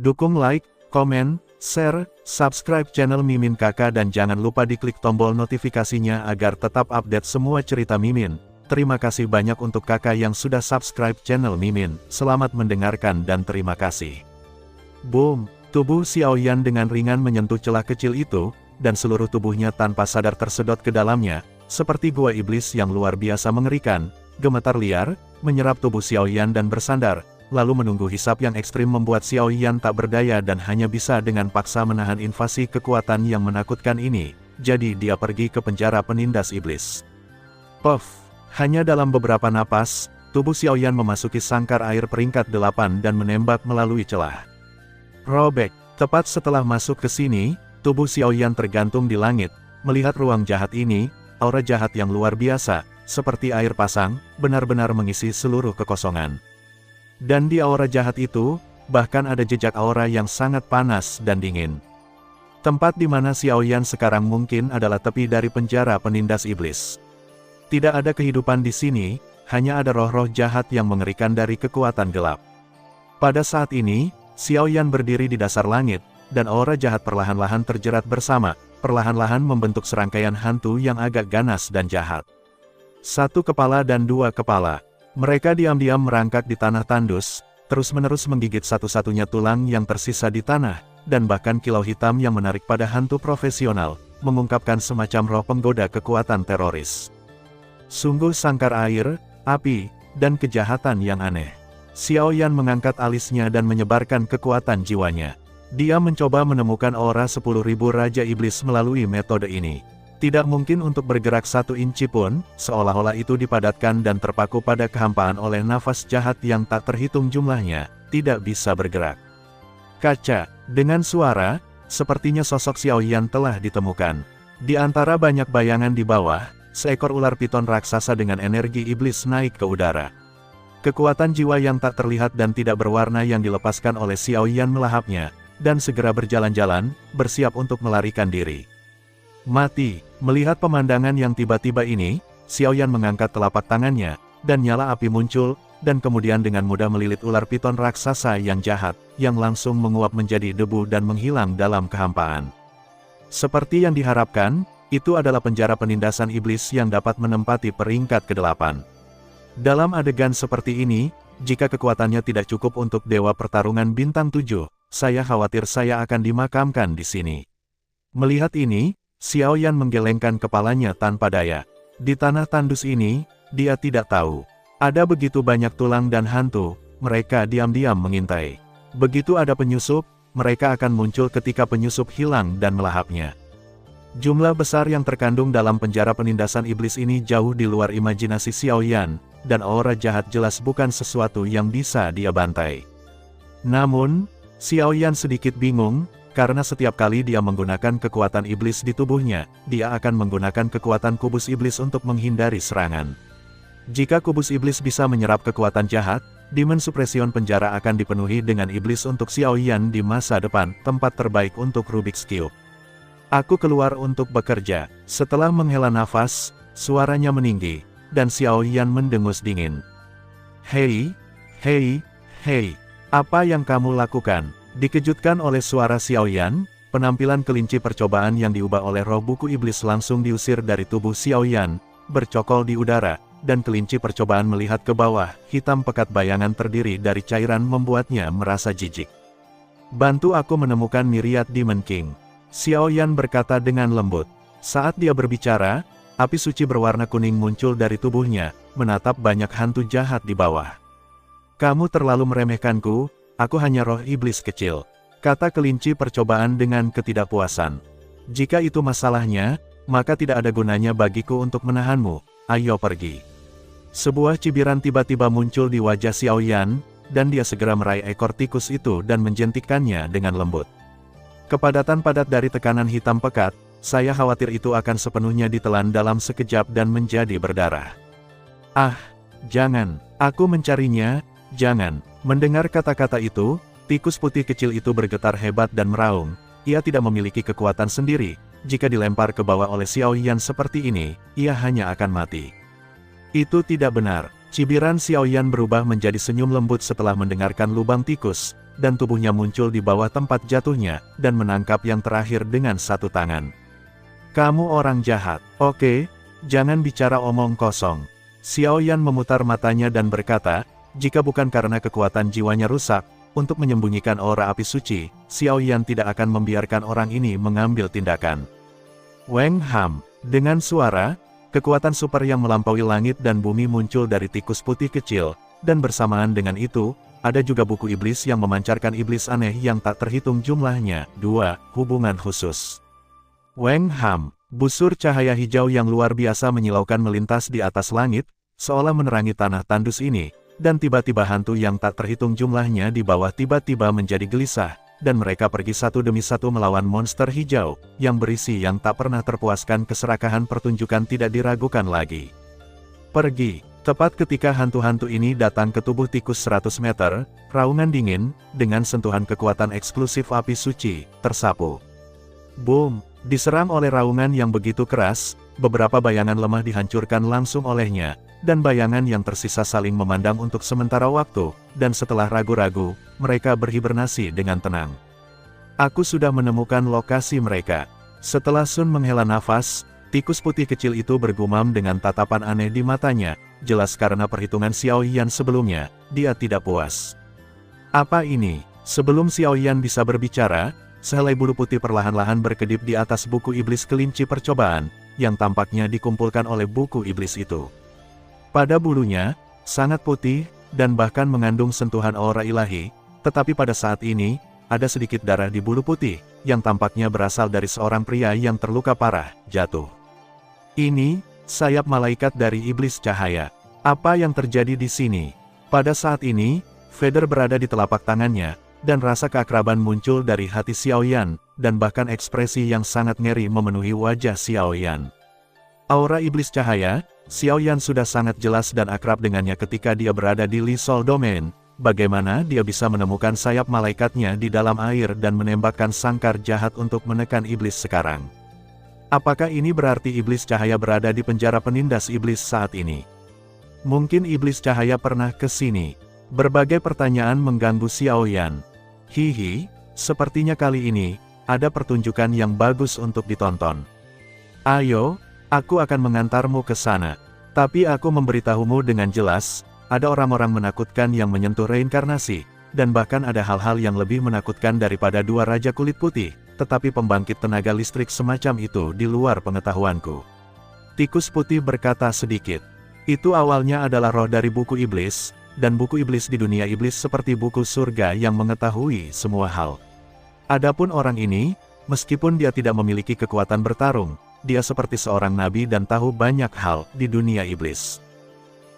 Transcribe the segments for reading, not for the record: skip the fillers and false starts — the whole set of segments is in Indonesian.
Dukung like, komen, share, subscribe channel Mimin Kakak dan jangan lupa diklik tombol notifikasinya agar tetap update semua cerita Mimin. Terima kasih banyak untuk kakak yang sudah subscribe channel Mimin. Selamat mendengarkan dan terima kasih. Boom! Tubuh Xiaoyan dengan ringan menyentuh celah kecil itu, dan seluruh tubuhnya tanpa sadar tersedot ke dalamnya, seperti gua iblis yang luar biasa mengerikan. Gemetar liar menyerap tubuh Xiaoyan dan bersandar, lalu menunggu hisap yang ekstrim membuat Xiaoyan tak berdaya dan hanya bisa dengan paksa menahan invasi kekuatan yang menakutkan ini. Jadi dia pergi ke penjara penindas iblis. Puff! Hanya dalam beberapa napas, tubuh Xiaoyan memasuki sangkar air peringkat 8 dan menembak melalui celah. Robek! Tepat setelah masuk ke sini, tubuh Xiaoyan tergantung di langit. Melihat ruang jahat ini, aura jahat yang luar biasa, seperti air pasang, benar-benar mengisi seluruh kekosongan. Dan di aura jahat itu, bahkan ada jejak aura yang sangat panas dan dingin. Tempat di mana Xiaoyan sekarang mungkin adalah tepi dari penjara penindas iblis. Tidak ada kehidupan di sini, hanya ada roh-roh jahat yang mengerikan dari kekuatan gelap. Pada saat ini, Xiaoyan berdiri di dasar langit, dan aura jahat perlahan-lahan terjerat bersama, perlahan-lahan membentuk serangkaian hantu yang agak ganas dan jahat. Satu kepala dan dua kepala. Mereka diam-diam merangkak di tanah tandus, terus-menerus menggigit satu-satunya tulang yang tersisa di tanah, dan bahkan kilau hitam yang menarik pada hantu profesional, mengungkapkan semacam roh penggoda kekuatan teroris. Sungguh sangkar air, api, dan kejahatan yang aneh. Xiaoyan mengangkat alisnya dan menyebarkan kekuatan jiwanya. Dia mencoba menemukan aura 10.000 Raja Iblis melalui metode ini. Tidak mungkin untuk bergerak 1 inci pun, seolah-olah itu dipadatkan dan terpaku pada kehampaan oleh nafas jahat yang tak terhitung jumlahnya, tidak bisa bergerak. Kaca, dengan suara, sepertinya sosok Xiaoyan telah ditemukan. Di antara banyak bayangan di bawah, seekor ular piton raksasa dengan energi iblis naik ke udara. Kekuatan jiwa yang tak terlihat dan tidak berwarna yang dilepaskan oleh Xiaoyan melahapnya, dan segera berjalan-jalan, bersiap untuk melarikan diri. Mati! Melihat pemandangan yang tiba-tiba ini, Xiaoyan mengangkat telapak tangannya, dan nyala api muncul, dan kemudian dengan mudah melilit ular piton raksasa yang jahat, yang langsung menguap menjadi debu dan menghilang dalam kehampaan. Seperti yang diharapkan, itu adalah penjara penindasan iblis yang dapat menempati peringkat ke-8. Dalam adegan seperti ini, jika kekuatannya tidak cukup untuk Dewa Pertarungan Bintang 7, saya khawatir saya akan dimakamkan di sini. Melihat ini, Xiaoyan menggelengkan kepalanya tanpa daya. Di tanah tandus ini, dia tidak tahu. Ada begitu banyak tulang dan hantu, mereka diam-diam mengintai. Begitu ada penyusup, mereka akan muncul ketika penyusup hilang dan melahapnya. Jumlah besar yang terkandung dalam penjara penindasan iblis ini jauh di luar imajinasi Xiaoyan, dan aura jahat jelas bukan sesuatu yang bisa dia bantai. Namun, Xiaoyan sedikit bingung, karena setiap kali dia menggunakan kekuatan iblis di tubuhnya, dia akan menggunakan kekuatan kubus iblis untuk menghindari serangan. Jika kubus iblis bisa menyerap kekuatan jahat, Demon Suppression penjara akan dipenuhi dengan iblis untuk Xiaoyan di masa depan, tempat terbaik untuk Rubik's Cube. Aku keluar untuk bekerja. Setelah menghela nafas, suaranya meninggi, dan Xiaoyan mendengus dingin. Hei, hei, hei, apa yang kamu lakukan? Dikejutkan oleh suara Xiaoyan, penampilan kelinci percobaan yang diubah oleh roh buku iblis langsung diusir dari tubuh Xiaoyan, bercokol di udara, dan kelinci percobaan melihat ke bawah, hitam pekat bayangan terdiri dari cairan membuatnya merasa jijik. Bantu aku menemukan Myriad Demon King. Xiaoyan berkata dengan lembut. Saat dia berbicara, api suci berwarna kuning muncul dari tubuhnya, menatap banyak hantu jahat di bawah. Kamu terlalu meremehkanku. Aku hanya roh iblis kecil, kata kelinci percobaan dengan ketidakpuasan. Jika itu masalahnya, maka tidak ada gunanya bagiku untuk menahanmu, ayo pergi. Sebuah cibiran tiba-tiba muncul di wajah Xiaoyan, dan dia segera meraih ekor tikus itu dan menjentikkannya dengan lembut. Kepadatan padat dari tekanan hitam pekat, saya khawatir itu akan sepenuhnya ditelan dalam sekejap dan menjadi berdarah. Ah, jangan, aku mencarinya, jangan. Mendengar kata-kata itu, tikus putih kecil itu bergetar hebat dan meraung. Ia tidak memiliki kekuatan sendiri. Jika dilempar ke bawah oleh Xiaoyan seperti ini, ia hanya akan mati. Itu tidak benar. Cibiran Xiaoyan berubah menjadi senyum lembut setelah mendengarkan lubang tikus, dan tubuhnya muncul di bawah tempat jatuhnya, dan menangkap yang terakhir dengan satu tangan. Kamu orang jahat. Oke, jangan bicara omong kosong. Xiao Yan memutar matanya dan berkata, jika bukan karena kekuatan jiwanya rusak, untuk menyembunyikan aura api suci, Xiao Yan tidak akan membiarkan orang ini mengambil tindakan. Weng Ham, dengan suara, kekuatan super yang melampaui langit dan bumi muncul dari tikus putih kecil, dan bersamaan dengan itu, ada juga buku iblis yang memancarkan iblis aneh yang tak terhitung jumlahnya. 2. Hubungan khusus. Weng Ham, busur cahaya hijau yang luar biasa menyilaukan melintas di atas langit, seolah menerangi tanah tandus ini, dan tiba-tiba hantu yang tak terhitung jumlahnya di bawah tiba-tiba menjadi gelisah, dan mereka pergi satu demi satu melawan monster hijau, yang berisi yang tak pernah terpuaskan keserakahan pertunjukan tidak diragukan lagi. Pergi. Tepat ketika hantu-hantu ini datang ke tubuh tikus 100 meter, raungan dingin, dengan sentuhan kekuatan eksklusif api suci, tersapu. Boom! Diserang oleh raungan yang begitu keras, beberapa bayangan lemah dihancurkan langsung olehnya, dan bayangan yang tersisa saling memandang untuk sementara waktu, dan setelah ragu-ragu, mereka berhibernasi dengan tenang. Aku sudah menemukan lokasi mereka. Setelah Sun menghela nafas, tikus putih kecil itu bergumam dengan tatapan aneh di matanya, jelas karena perhitungan Xiao Yan sebelumnya, dia tidak puas. Apa ini? Sebelum Xiao Yan bisa berbicara, sehelai bulu putih perlahan-lahan berkedip di atas buku iblis kelinci percobaan, yang tampaknya dikumpulkan oleh buku iblis itu. Pada bulunya, sangat putih, dan bahkan mengandung sentuhan aura ilahi, tetapi pada saat ini, ada sedikit darah di bulu putih, yang tampaknya berasal dari seorang pria yang terluka parah, jatuh. Ini, sayap malaikat dari iblis cahaya. Apa yang terjadi di sini? Pada saat ini, Vader berada di telapak tangannya, dan rasa keakraban muncul dari hati Xiao Yan, dan bahkan ekspresi yang sangat ngeri memenuhi wajah Xiao Yan. Aura iblis cahaya, Xiao Yan sudah sangat jelas dan akrab dengannya ketika dia berada di Li Sol Domain. Bagaimana dia bisa menemukan sayap malaikatnya di dalam air dan menembakkan sangkar jahat untuk menekan iblis sekarang? Apakah ini berarti iblis cahaya berada di penjara penindas iblis saat ini? Mungkin iblis cahaya pernah ke sini. Berbagai pertanyaan mengganggu Xiao Yan. Hihi, sepertinya kali ini, ada pertunjukan yang bagus untuk ditonton. Ayo, aku akan mengantarmu ke sana. Tapi aku memberitahumu dengan jelas, ada orang-orang menakutkan yang menyentuh reinkarnasi, dan bahkan ada hal-hal yang lebih menakutkan daripada dua raja kulit putih. Tetapi pembangkit tenaga listrik semacam itu di luar pengetahuanku. Tikus putih berkata sedikit. Itu awalnya adalah roh dari buku iblis, dan buku iblis di dunia iblis seperti buku surga yang mengetahui semua hal. Adapun orang ini, meskipun dia tidak memiliki kekuatan bertarung, dia seperti seorang nabi dan tahu banyak hal di dunia iblis.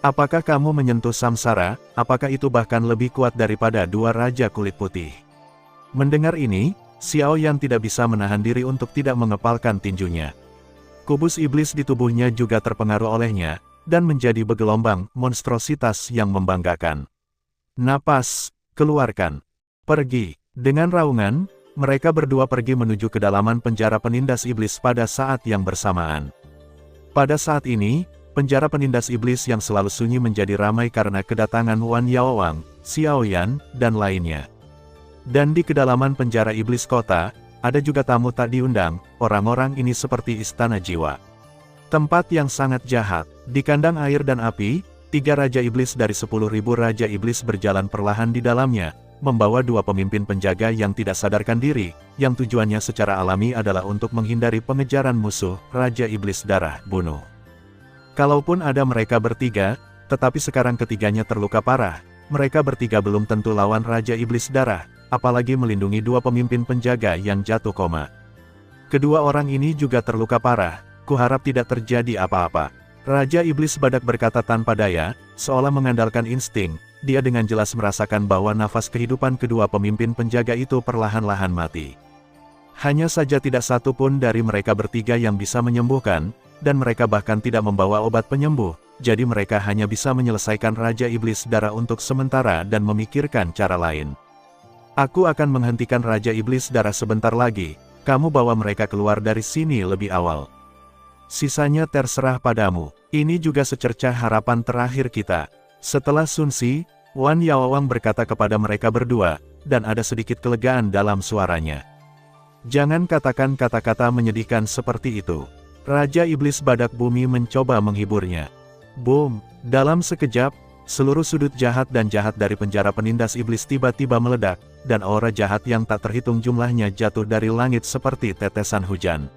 Apakah kamu menyentuh samsara? Apakah itu bahkan lebih kuat daripada dua raja kulit putih? Mendengar ini, Xiao Yan tidak bisa menahan diri untuk tidak mengepalkan tinjunya. Kubus iblis di tubuhnya juga terpengaruh olehnya, dan menjadi bergelombang, monstrositas yang membanggakan. Napas, keluarkan. Pergi. Dengan raungan, mereka berdua pergi menuju kedalaman penjara penindas iblis pada saat yang bersamaan. Pada saat ini, penjara penindas iblis yang selalu sunyi menjadi ramai karena kedatangan Wan Yaowang, Xiao Yan, dan lainnya. Dan di kedalaman penjara iblis kota, ada juga tamu tak diundang, orang-orang ini seperti istana jiwa. Tempat yang sangat jahat. Di kandang air dan api, 3 raja iblis dari 10.000 raja iblis berjalan perlahan di dalamnya, membawa 2 pemimpin penjaga yang tidak sadarkan diri, yang tujuannya secara alami adalah untuk menghindari pengejaran musuh, raja iblis darah bunuh. Kalaupun ada mereka bertiga, tetapi sekarang ketiganya terluka parah, mereka bertiga belum tentu lawan raja iblis darah, apalagi melindungi 2 pemimpin penjaga yang jatuh koma. Kedua orang ini juga terluka parah, kuharap tidak terjadi apa-apa. Raja Iblis Badak berkata tanpa daya, seolah mengandalkan insting, dia dengan jelas merasakan bahwa nafas kehidupan kedua pemimpin penjaga itu perlahan-lahan mati. Hanya saja tidak satu pun dari mereka bertiga yang bisa menyembuhkan, dan mereka bahkan tidak membawa obat penyembuh, jadi mereka hanya bisa menyelesaikan Raja Iblis Darah untuk sementara dan memikirkan cara lain. Aku akan menghentikan Raja Iblis Darah sebentar lagi, kamu bawa mereka keluar dari sini lebih awal. Sisanya terserah padamu. Ini juga secercah harapan terakhir kita. Setelah Sun Si, Wan Yaowang berkata kepada mereka berdua, dan ada sedikit kelegaan dalam suaranya. Jangan katakan kata-kata menyedihkan seperti itu. Raja Iblis Badak Bumi mencoba menghiburnya. Boom! Dalam sekejap, seluruh sudut jahat dan jahat dari penjara penindas iblis tiba-tiba meledak, dan aura jahat yang tak terhitung jumlahnya jatuh dari langit seperti tetesan hujan.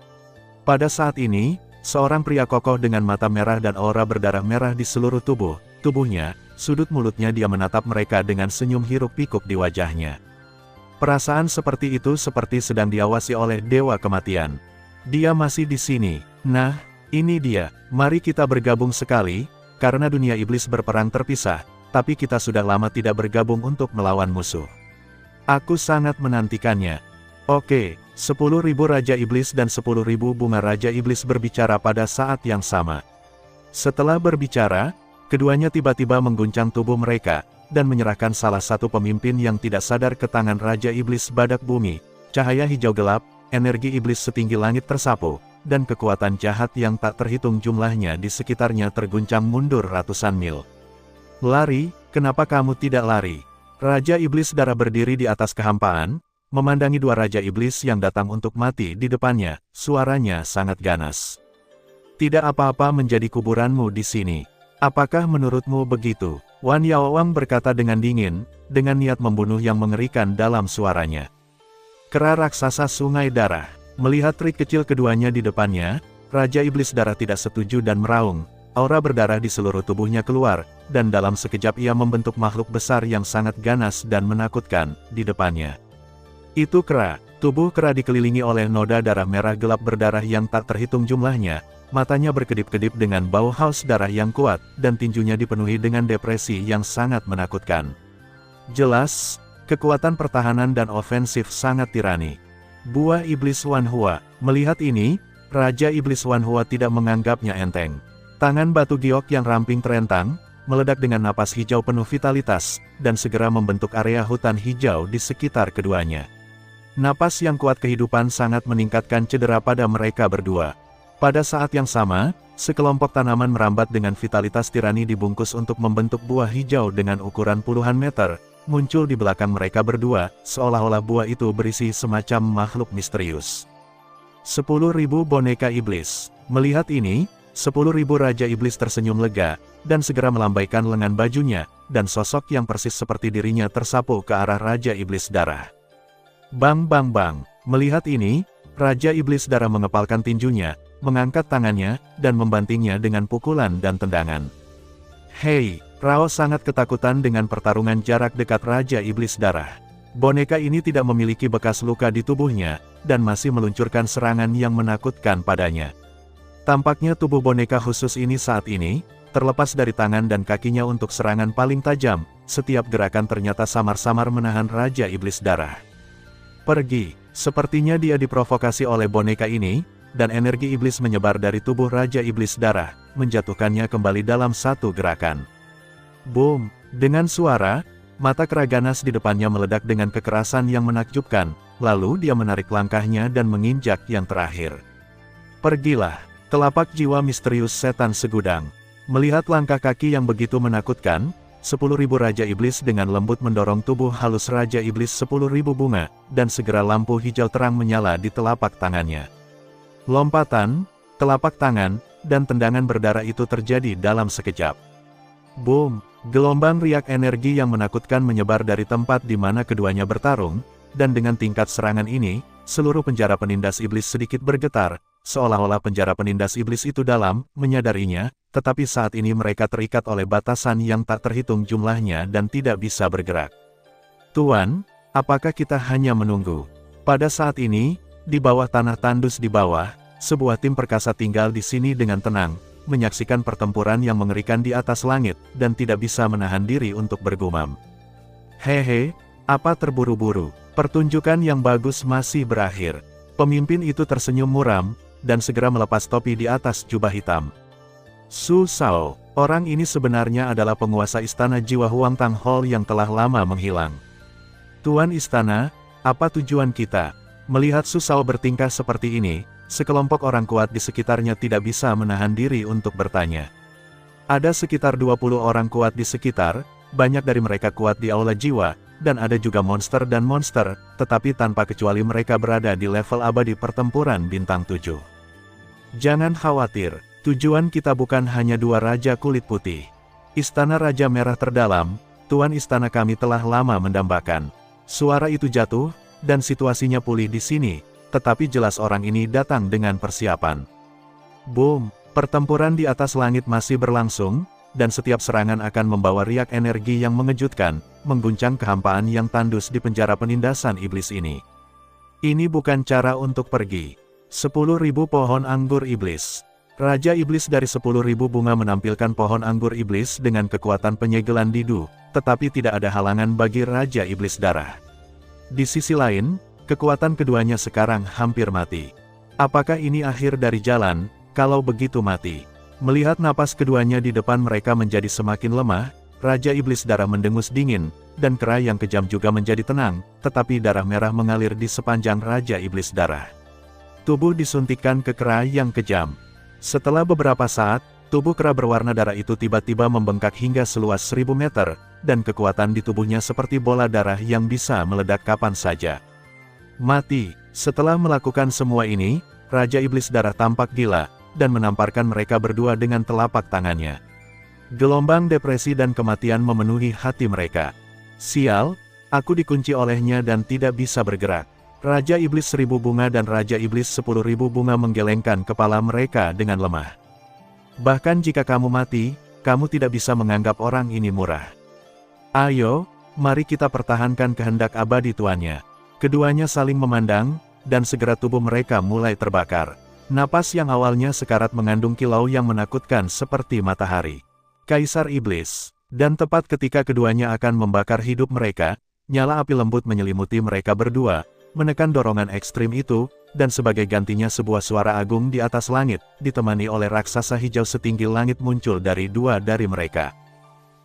Pada saat ini, seorang pria kokoh dengan mata merah dan aura berdarah merah di seluruh tubuhnya, sudut mulutnya dia menatap mereka dengan senyum hiruk-pikuk di wajahnya. Perasaan seperti itu seperti sedang diawasi oleh Dewa Kematian. Dia masih di sini. Nah, ini dia. Mari kita bergabung sekali, karena dunia iblis berperang terpisah, tapi kita sudah lama tidak bergabung untuk melawan musuh. Aku sangat menantikannya. Oke, 10.000 Raja Iblis dan 10.000 bunga Raja Iblis berbicara pada saat yang sama. Setelah berbicara, keduanya tiba-tiba mengguncang tubuh mereka, dan menyerahkan salah satu pemimpin yang tidak sadar ke tangan Raja Iblis Badak Bumi. Cahaya hijau gelap, energi iblis setinggi langit tersapu, dan kekuatan jahat yang tak terhitung jumlahnya di sekitarnya terguncang mundur ratusan mil. Lari, kenapa kamu tidak lari? Raja Iblis Darah berdiri di atas kehampaan, memandangi dua Raja Iblis yang datang untuk mati di depannya, suaranya sangat ganas. Tidak apa-apa menjadi kuburanmu di sini. Apakah menurutmu begitu? Wan Yaowang berkata dengan dingin, dengan niat membunuh yang mengerikan dalam suaranya. Kera raksasa sungai darah. Melihat trik kecil keduanya di depannya, Raja Iblis Darah tidak setuju dan meraung. Aura berdarah di seluruh tubuhnya keluar, dan dalam sekejap ia membentuk makhluk besar yang sangat ganas dan menakutkan di depannya. Itu kera. Tubuh kera dikelilingi oleh noda darah merah gelap berdarah yang tak terhitung jumlahnya. Matanya berkedip-kedip dengan bau haus darah yang kuat, dan tinjunya dipenuhi dengan depresi yang sangat menakutkan. Jelas, kekuatan pertahanan dan ofensif sangat tirani. Buah Iblis Wanhua. Melihat ini, Raja Iblis Wanhua tidak menganggapnya enteng. Tangan batu giok yang ramping terentang, meledak dengan napas hijau penuh vitalitas, dan segera membentuk area hutan hijau di sekitar keduanya. Napas yang kuat kehidupan sangat meningkatkan cedera pada mereka berdua. Pada saat yang sama, sekelompok tanaman merambat dengan vitalitas tirani dibungkus untuk membentuk buah hijau dengan ukuran puluhan meter, muncul di belakang mereka berdua, seolah-olah buah itu berisi semacam makhluk misterius. 10.000 boneka iblis. Melihat ini, 10.000 Raja Iblis tersenyum lega, dan segera melambaikan lengan bajunya, dan sosok yang persis seperti dirinya tersapu ke arah Raja Iblis Darah. Bang bang bang. Melihat ini, Raja Iblis Darah mengepalkan tinjunya, mengangkat tangannya, dan membantingnya dengan pukulan dan tendangan. Hei, Rao sangat ketakutan dengan pertarungan jarak dekat Raja Iblis Darah. Boneka ini tidak memiliki bekas luka di tubuhnya, dan masih meluncurkan serangan yang menakutkan padanya. Tampaknya tubuh boneka khusus ini saat ini, terlepas dari tangan dan kakinya untuk serangan paling tajam, setiap gerakan ternyata samar-samar menahan Raja Iblis Darah. Pergi, sepertinya dia diprovokasi oleh boneka ini, dan energi iblis menyebar dari tubuh Raja Iblis Darah, menjatuhkannya kembali dalam satu gerakan. Boom! Dengan suara, mata kera ganas di depannya meledak dengan kekerasan yang menakjubkan, lalu dia menarik langkahnya dan menginjak yang terakhir. Pergilah, telapak jiwa misterius setan segudang. Melihat langkah kaki yang begitu menakutkan, 10.000 Raja Iblis dengan lembut mendorong tubuh halus Raja Iblis 10.000 bunga, dan segera lampu hijau terang menyala di telapak tangannya. Lompatan, telapak tangan, dan tendangan berdarah itu terjadi dalam sekejap. Boom! Gelombang riak energi yang menakutkan menyebar dari tempat di mana keduanya bertarung, dan dengan tingkat serangan ini, seluruh penjara penindas iblis sedikit bergetar, seolah-olah penjara penindas iblis itu dalam, menyadarinya, tetapi saat ini mereka terikat oleh batasan yang tak terhitung jumlahnya dan tidak bisa bergerak. Tuan, apakah kita hanya menunggu? Pada saat ini, di bawah tanah tandus di bawah, sebuah tim perkasa tinggal di sini dengan tenang, menyaksikan pertempuran yang mengerikan di atas langit, dan tidak bisa menahan diri untuk bergumam. Hehe, apa terburu-buru? Pertunjukan yang bagus masih berakhir. Pemimpin itu tersenyum muram, dan segera melepas topi di atas jubah hitam. Su Shao, orang ini sebenarnya adalah penguasa istana jiwa Huang Tang Hall yang telah lama menghilang. Tuan istana, apa tujuan kita? Melihat Su Shao bertingkah seperti ini, sekelompok orang kuat di sekitarnya tidak bisa menahan diri untuk bertanya. Ada sekitar 20 orang kuat di sekitar, banyak dari mereka kuat di aula jiwa, dan ada juga monster dan monster, tetapi tanpa kecuali mereka berada di level abadi pertempuran bintang 7. Jangan khawatir, tujuan kita bukan hanya 2 raja kulit putih. Istana Raja Merah terdalam, Tuan Istana kami telah lama mendambakan. Suara itu jatuh, dan situasinya pulih di sini, tetapi jelas orang ini datang dengan persiapan. Boom! Pertempuran di atas langit masih berlangsung, dan setiap serangan akan membawa riak energi yang mengejutkan, mengguncang kehampaan yang tandus di penjara penindasan iblis ini. Ini bukan cara untuk pergi. 10.000 pohon anggur iblis. Raja Iblis dari 10.000 bunga menampilkan pohon anggur iblis dengan kekuatan penyegelan didu, tetapi tidak ada halangan bagi Raja Iblis Darah. Di sisi lain, kekuatan keduanya sekarang hampir mati. Apakah ini akhir dari jalan? Kalau begitu mati. Melihat napas keduanya di depan mereka menjadi semakin lemah, Raja Iblis Darah mendengus dingin, dan Kera yang kejam juga menjadi tenang, tetapi darah merah mengalir di sepanjang Raja Iblis Darah. Tubuh disuntikkan ke Kera yang kejam. Setelah beberapa saat, tubuh Kera berwarna darah itu tiba-tiba membengkak hingga seluas 1000 meter, dan kekuatan di tubuhnya seperti bola darah yang bisa meledak kapan saja. Mati. Setelah melakukan semua ini, Raja Iblis Darah tampak gila, dan menamparkan mereka berdua dengan telapak tangannya. Gelombang depresi dan kematian memenuhi hati mereka. Sial, aku dikunci olehnya dan tidak bisa bergerak. Raja Iblis 1000 bunga dan Raja Iblis 10.000 bunga menggelengkan kepala mereka dengan lemah. Bahkan jika kamu mati, kamu tidak bisa menganggap orang ini murah. Ayo, mari kita pertahankan kehendak abadi tuannya. Keduanya saling memandang, dan segera tubuh mereka mulai terbakar. Napas yang awalnya sekarat mengandung kilau yang menakutkan seperti matahari. Kaisar Iblis. Dan tepat ketika keduanya akan membakar hidup mereka, nyala api lembut menyelimuti mereka berdua, menekan dorongan ekstrim itu, dan sebagai gantinya sebuah suara agung di atas langit, ditemani oleh raksasa hijau setinggi langit muncul dari 2 dari mereka.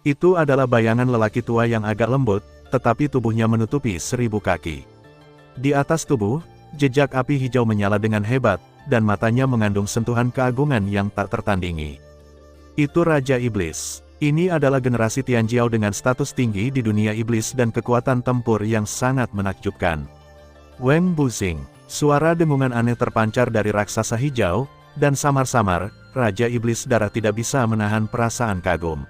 Itu adalah bayangan lelaki tua yang agak lembut, tetapi tubuhnya menutupi 1000 kaki. Di atas tubuh, jejak api hijau menyala dengan hebat, dan matanya mengandung sentuhan keagungan yang tak tertandingi. Itu Raja Iblis. Ini adalah generasi Tianjiao dengan status tinggi di dunia iblis dan kekuatan tempur yang sangat menakjubkan. Weng Buzing. Suara dengungan aneh terpancar dari raksasa hijau, dan samar-samar, Raja Iblis Darah tidak bisa menahan perasaan kagum.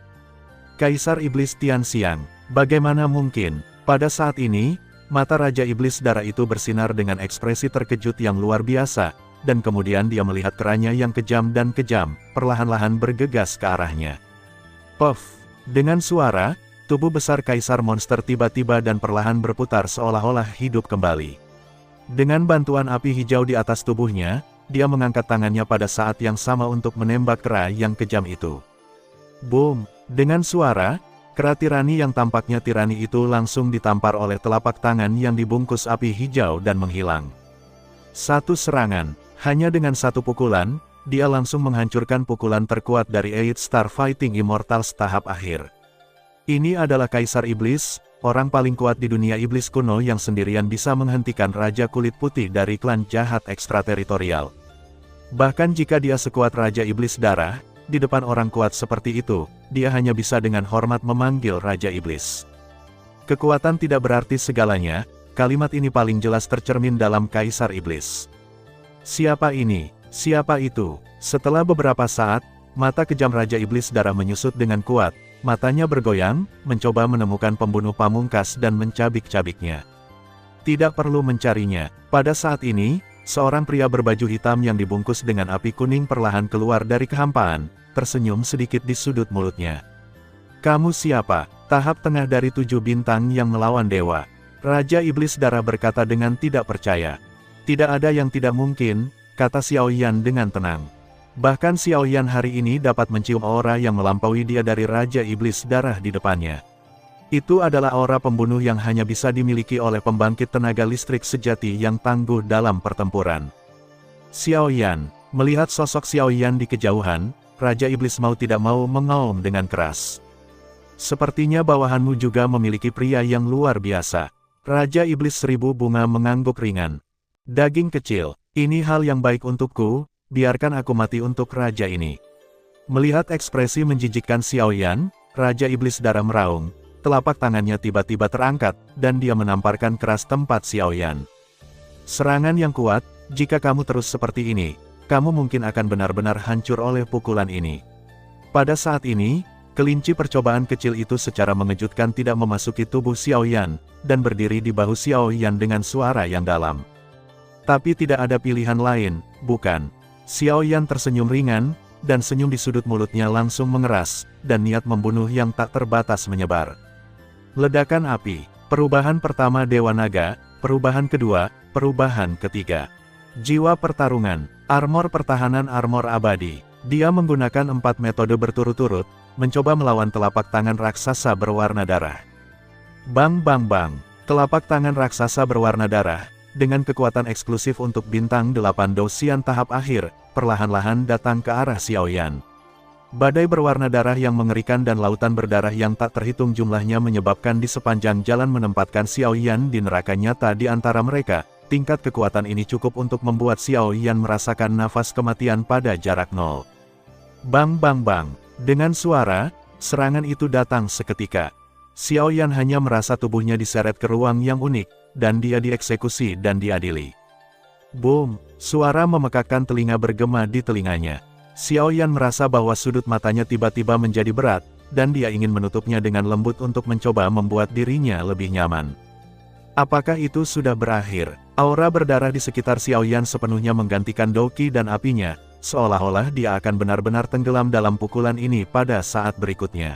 Kaisar Iblis Tianxiang. Bagaimana mungkin? Pada saat ini, mata Raja Iblis Darah itu bersinar dengan ekspresi terkejut yang luar biasa, dan kemudian dia melihat keranya yang kejam dan kejam, perlahan-lahan bergegas ke arahnya. Puff! Dengan suara, tubuh besar Kaisar Monster tiba-tiba dan perlahan berputar seolah-olah hidup kembali. Dengan bantuan api hijau di atas tubuhnya, dia mengangkat tangannya pada saat yang sama untuk menembak kera yang kejam itu. Boom! Dengan suara, kera tirani yang tampaknya tirani itu langsung ditampar oleh telapak tangan yang dibungkus api hijau dan menghilang. Satu serangan. Hanya dengan satu pukulan, dia langsung menghancurkan pukulan terkuat dari 8 Star Fighting Immortals tahap akhir. Ini adalah Kaisar Iblis, orang paling kuat di dunia iblis kuno yang sendirian bisa menghentikan Raja Kulit Putih dari klan jahat ekstrateritorial. Bahkan jika dia sekuat Raja Iblis Darah, di depan orang kuat seperti itu, dia hanya bisa dengan hormat memanggil Raja Iblis. Kekuatan tidak berarti segalanya, kalimat ini paling jelas tercermin dalam Kaisar Iblis. Siapa ini? Siapa itu? Setelah beberapa saat, mata kejam Raja Iblis Darah menyusut dengan kuat, matanya bergoyang, mencoba menemukan pembunuh pamungkas dan mencabik-cabiknya. Tidak perlu mencarinya. Pada saat ini, seorang pria berbaju hitam yang dibungkus dengan api kuning perlahan keluar dari kehampaan, tersenyum sedikit di sudut mulutnya. Kamu siapa? Tahap tengah dari 7 bintang yang melawan dewa. Raja Iblis Darah berkata dengan tidak percaya. Tidak ada yang tidak mungkin, kata Xiao Yan dengan tenang. Bahkan Xiao Yan hari ini dapat mencium aura yang melampaui dia dari Raja Iblis Darah di depannya. Itu adalah aura pembunuh yang hanya bisa dimiliki oleh pembangkit tenaga listrik sejati yang tangguh dalam pertempuran. Xiao Yan, melihat sosok Xiao Yan di kejauhan, Raja Iblis mau tidak mau mengaum dengan keras. Sepertinya bawahanmu juga memiliki pria yang luar biasa. Raja Iblis 1000 bunga mengangguk ringan. Daging kecil, ini hal yang baik untukku, biarkan aku mati untuk raja ini. Melihat ekspresi menjijikkan Xiao Yan, Raja Iblis Darah meraung, telapak tangannya tiba-tiba terangkat, dan dia menamparkan keras tempat Xiaoyan. Serangan yang kuat, jika kamu terus seperti ini, kamu mungkin akan benar-benar hancur oleh pukulan ini. Pada saat ini, kelinci percobaan kecil itu secara mengejutkan tidak memasuki tubuh Xiaoyan, dan berdiri di bahu Xiaoyan dengan suara yang dalam. Tapi tidak ada pilihan lain, bukan? Xiaoyan tersenyum ringan, dan senyum di sudut mulutnya langsung mengeras, dan niat membunuh yang tak terbatas menyebar. Ledakan api, perubahan pertama Dewa Naga, perubahan kedua, perubahan ketiga. Jiwa pertarungan, armor pertahanan armor abadi. Dia menggunakan 4 metode berturut-turut, mencoba melawan telapak tangan raksasa berwarna darah. Bang bang bang, telapak tangan raksasa berwarna darah, dengan kekuatan eksklusif untuk bintang 8 Dou-Xian tahap akhir, perlahan-lahan datang ke arah Xiaoyan. Badai berwarna darah yang mengerikan dan lautan berdarah yang tak terhitung jumlahnya menyebabkan di sepanjang jalan menempatkan Xiaoyan di neraka nyata di antara mereka. Tingkat kekuatan ini cukup untuk membuat Xiaoyan merasakan nafas kematian pada jarak nol. Bang bang bang, dengan suara, serangan itu datang seketika. Xiaoyan hanya merasa tubuhnya diseret ke ruang yang unik, dan dia dieksekusi dan diadili. Boom, suara memekakkan telinga bergema di telinganya. Xiaoyan merasa bahwa sudut matanya tiba-tiba menjadi berat, dan dia ingin menutupnya dengan lembut untuk mencoba membuat dirinya lebih nyaman. Apakah itu sudah berakhir? Aura berdarah di sekitar Xiaoyan sepenuhnya menggantikan Doqi dan apinya, seolah-olah dia akan benar-benar tenggelam dalam pukulan ini pada saat berikutnya.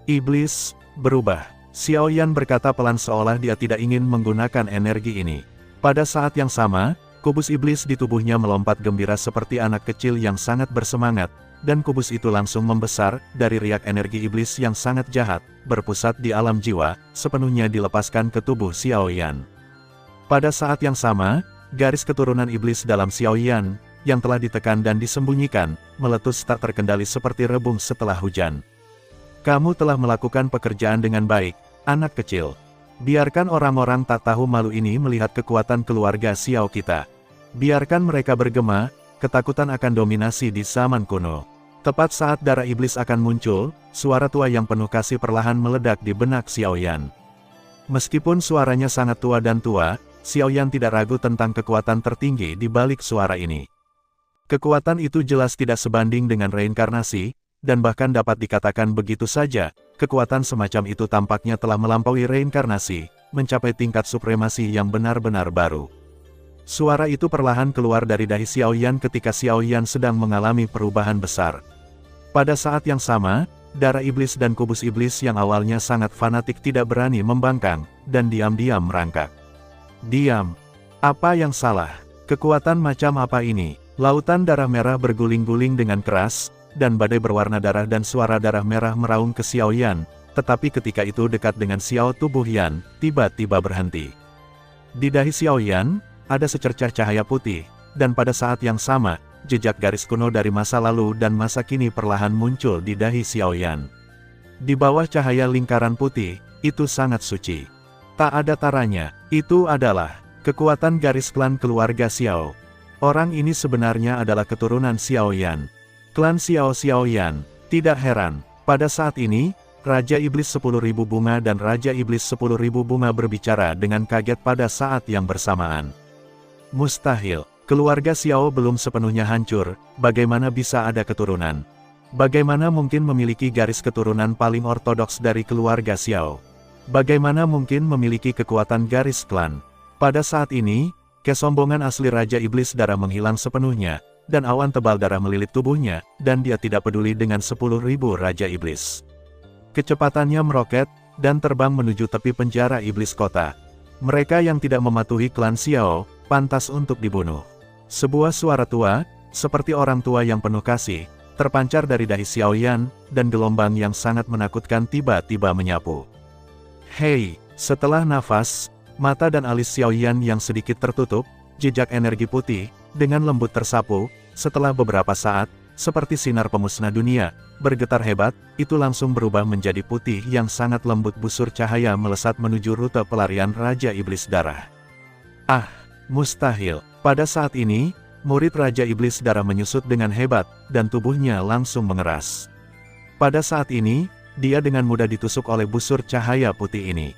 Iblis, berubah. Xiaoyan berkata pelan seolah dia tidak ingin menggunakan energi ini. Pada saat yang sama, kubus iblis di tubuhnya melompat gembira seperti anak kecil yang sangat bersemangat, dan kubus itu langsung membesar, dari riak energi iblis yang sangat jahat, berpusat di alam jiwa, sepenuhnya dilepaskan ke tubuh Xiaoyan. Pada saat yang sama, garis keturunan iblis dalam Xiaoyan, yang telah ditekan dan disembunyikan, meletus tak terkendali seperti rebung setelah hujan. Kamu telah melakukan pekerjaan dengan baik, anak kecil. Biarkan orang-orang tak tahu malu ini melihat kekuatan keluarga Xiao kita. Biarkan mereka bergema, ketakutan akan dominasi di zaman kuno. Tepat saat darah iblis akan muncul, suara tua yang penuh kasih perlahan meledak di benak Xiaoyan. Meskipun suaranya sangat tua dan tua, Xiaoyan tidak ragu tentang kekuatan tertinggi di balik suara ini. Kekuatan itu jelas tidak sebanding dengan reinkarnasi, dan bahkan dapat dikatakan begitu saja, kekuatan semacam itu tampaknya telah melampaui reinkarnasi, mencapai tingkat supremasi yang benar-benar baru. Suara itu perlahan keluar dari dahi Xiaoyan ketika Xiaoyan sedang mengalami perubahan besar. Pada saat yang sama, darah iblis dan kubus iblis yang awalnya sangat fanatik tidak berani membangkang, dan diam-diam merangkak. Diam. Apa yang salah? Kekuatan macam apa ini? Lautan darah merah berguling-guling dengan keras, dan badai berwarna darah dan suara darah merah meraung ke Xiaoyan, tetapi ketika itu dekat dengan Xiao tubuh Yan, tiba-tiba berhenti. Di dahi Xiaoyan, ada secercah cahaya putih, dan pada saat yang sama, jejak garis kuno dari masa lalu dan masa kini perlahan muncul di dahi Xiaoyan. Di bawah cahaya lingkaran putih, itu sangat suci. Tak ada taranya, itu adalah kekuatan garis klan keluarga Xiao. Orang ini sebenarnya adalah keturunan Xiaoyan. Klan Xiaoyan, tidak heran, pada saat ini, Raja Iblis 10.000 bunga dan Raja Iblis 10.000 bunga berbicara dengan kaget pada saat yang bersamaan. Mustahil, keluarga Xiao belum sepenuhnya hancur, bagaimana bisa ada keturunan? Bagaimana mungkin memiliki garis keturunan paling ortodoks dari keluarga Xiao? Bagaimana mungkin memiliki kekuatan garis klan? Pada saat ini, kesombongan asli Raja Iblis darah menghilang sepenuhnya, dan awan tebal darah melilit tubuhnya, dan dia tidak peduli dengan 10.000 Raja Iblis. Kecepatannya meroket, dan terbang menuju tepi penjara iblis kota. Mereka yang tidak mematuhi klan Xiao, pantas untuk dibunuh. Sebuah suara tua, seperti orang tua yang penuh kasih, terpancar dari dahi Xiaoyan, dan gelombang yang sangat menakutkan tiba-tiba menyapu. Hei, setelah nafas, mata dan alis Xiaoyan yang sedikit tertutup, jejak energi putih, dengan lembut tersapu, setelah beberapa saat, seperti sinar pemusnah dunia, bergetar hebat, itu langsung berubah menjadi putih yang sangat lembut busur cahaya melesat menuju rute pelarian Raja Iblis Darah. Ah, mustahil. Pada saat ini, murid Raja Iblis Darah menyusut dengan hebat, dan tubuhnya langsung mengeras. Pada saat ini, dia dengan mudah ditusuk oleh busur cahaya putih ini.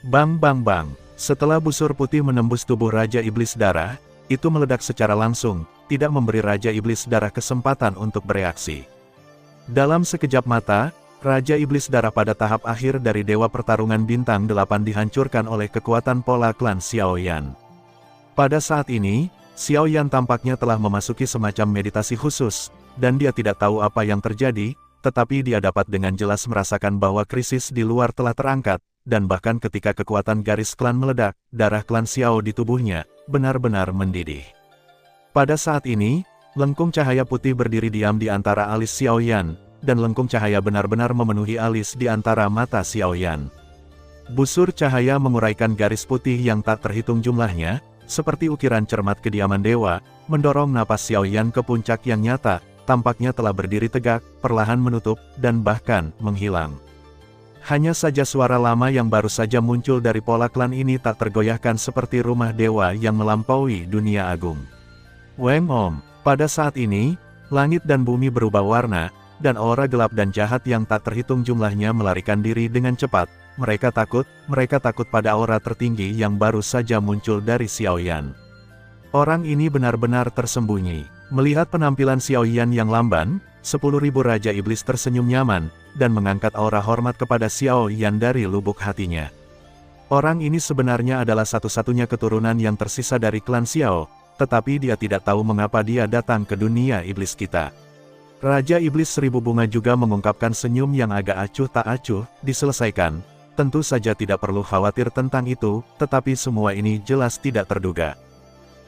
Bang bang bang, setelah busur putih menembus tubuh Raja Iblis Darah, itu meledak secara langsung, tidak memberi Raja Iblis Darah kesempatan untuk bereaksi. Dalam sekejap mata, Raja Iblis Darah pada tahap akhir dari Dewa Pertarungan Bintang 8 dihancurkan oleh kekuatan pola klan Xiaoyan. Pada saat ini, Xiaoyan tampaknya telah memasuki semacam meditasi khusus, dan dia tidak tahu apa yang terjadi, tetapi dia dapat dengan jelas merasakan bahwa krisis di luar telah terangkat, dan bahkan ketika kekuatan garis klan meledak, darah klan Xiao di tubuhnya benar-benar mendidih. Pada saat ini, lengkung cahaya putih berdiri diam di antara alis Xiaoyan, dan lengkung cahaya benar-benar memenuhi alis di antara mata Xiaoyan. Busur cahaya menguraikan garis putih yang tak terhitung jumlahnya, seperti ukiran cermat kediaman dewa, mendorong napas Xiaoyan ke puncak yang nyata, tampaknya telah berdiri tegak, perlahan menutup, dan bahkan menghilang. Hanya saja suara lama yang baru saja muncul dari pola klan ini tak tergoyahkan seperti rumah dewa yang melampaui dunia agung. Weng Om, pada saat ini, langit dan bumi berubah warna, dan aura gelap dan jahat yang tak terhitung jumlahnya melarikan diri dengan cepat. Mereka takut pada aura tertinggi yang baru saja muncul dari Xiaoyan. Orang ini benar-benar tersembunyi. Melihat penampilan Xiaoyan yang lamban, 10.000 Raja Iblis tersenyum nyaman, dan mengangkat aura hormat kepada Xiaoyan dari lubuk hatinya. Orang ini sebenarnya adalah satu-satunya keturunan yang tersisa dari klan Xiao, tetapi dia tidak tahu mengapa dia datang ke dunia iblis kita. Raja Iblis 1000 Bunga juga mengungkapkan senyum yang agak acuh tak acuh, diselesaikan. Tentu saja tidak perlu khawatir tentang itu, tetapi semua ini jelas tidak terduga.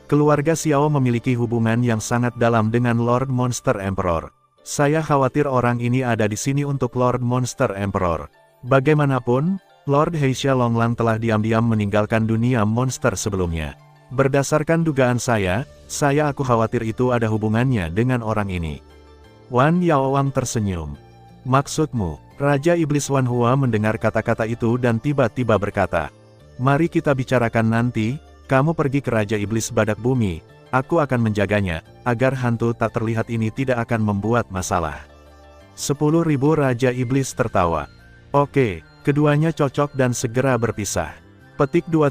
Keluarga Xiao memiliki hubungan yang sangat dalam dengan Lord Monster Emperor. Saya khawatir orang ini ada di sini untuk Lord Monster Emperor. Bagaimanapun, Lord Heisha Longlang telah diam-diam meninggalkan dunia monster sebelumnya. Berdasarkan dugaan saya aku khawatir itu ada hubungannya dengan orang ini. Wan Yaowang tersenyum. Maksudmu? Raja Iblis Wan Hua mendengar kata-kata itu dan tiba-tiba berkata, "Mari kita bicarakan nanti, kamu pergi ke Raja Iblis Badak Bumi, aku akan menjaganya, agar hantu tak terlihat ini tidak akan membuat masalah." 10.000 Raja Iblis tertawa. Oke, keduanya cocok dan segera berpisah. Petik 2.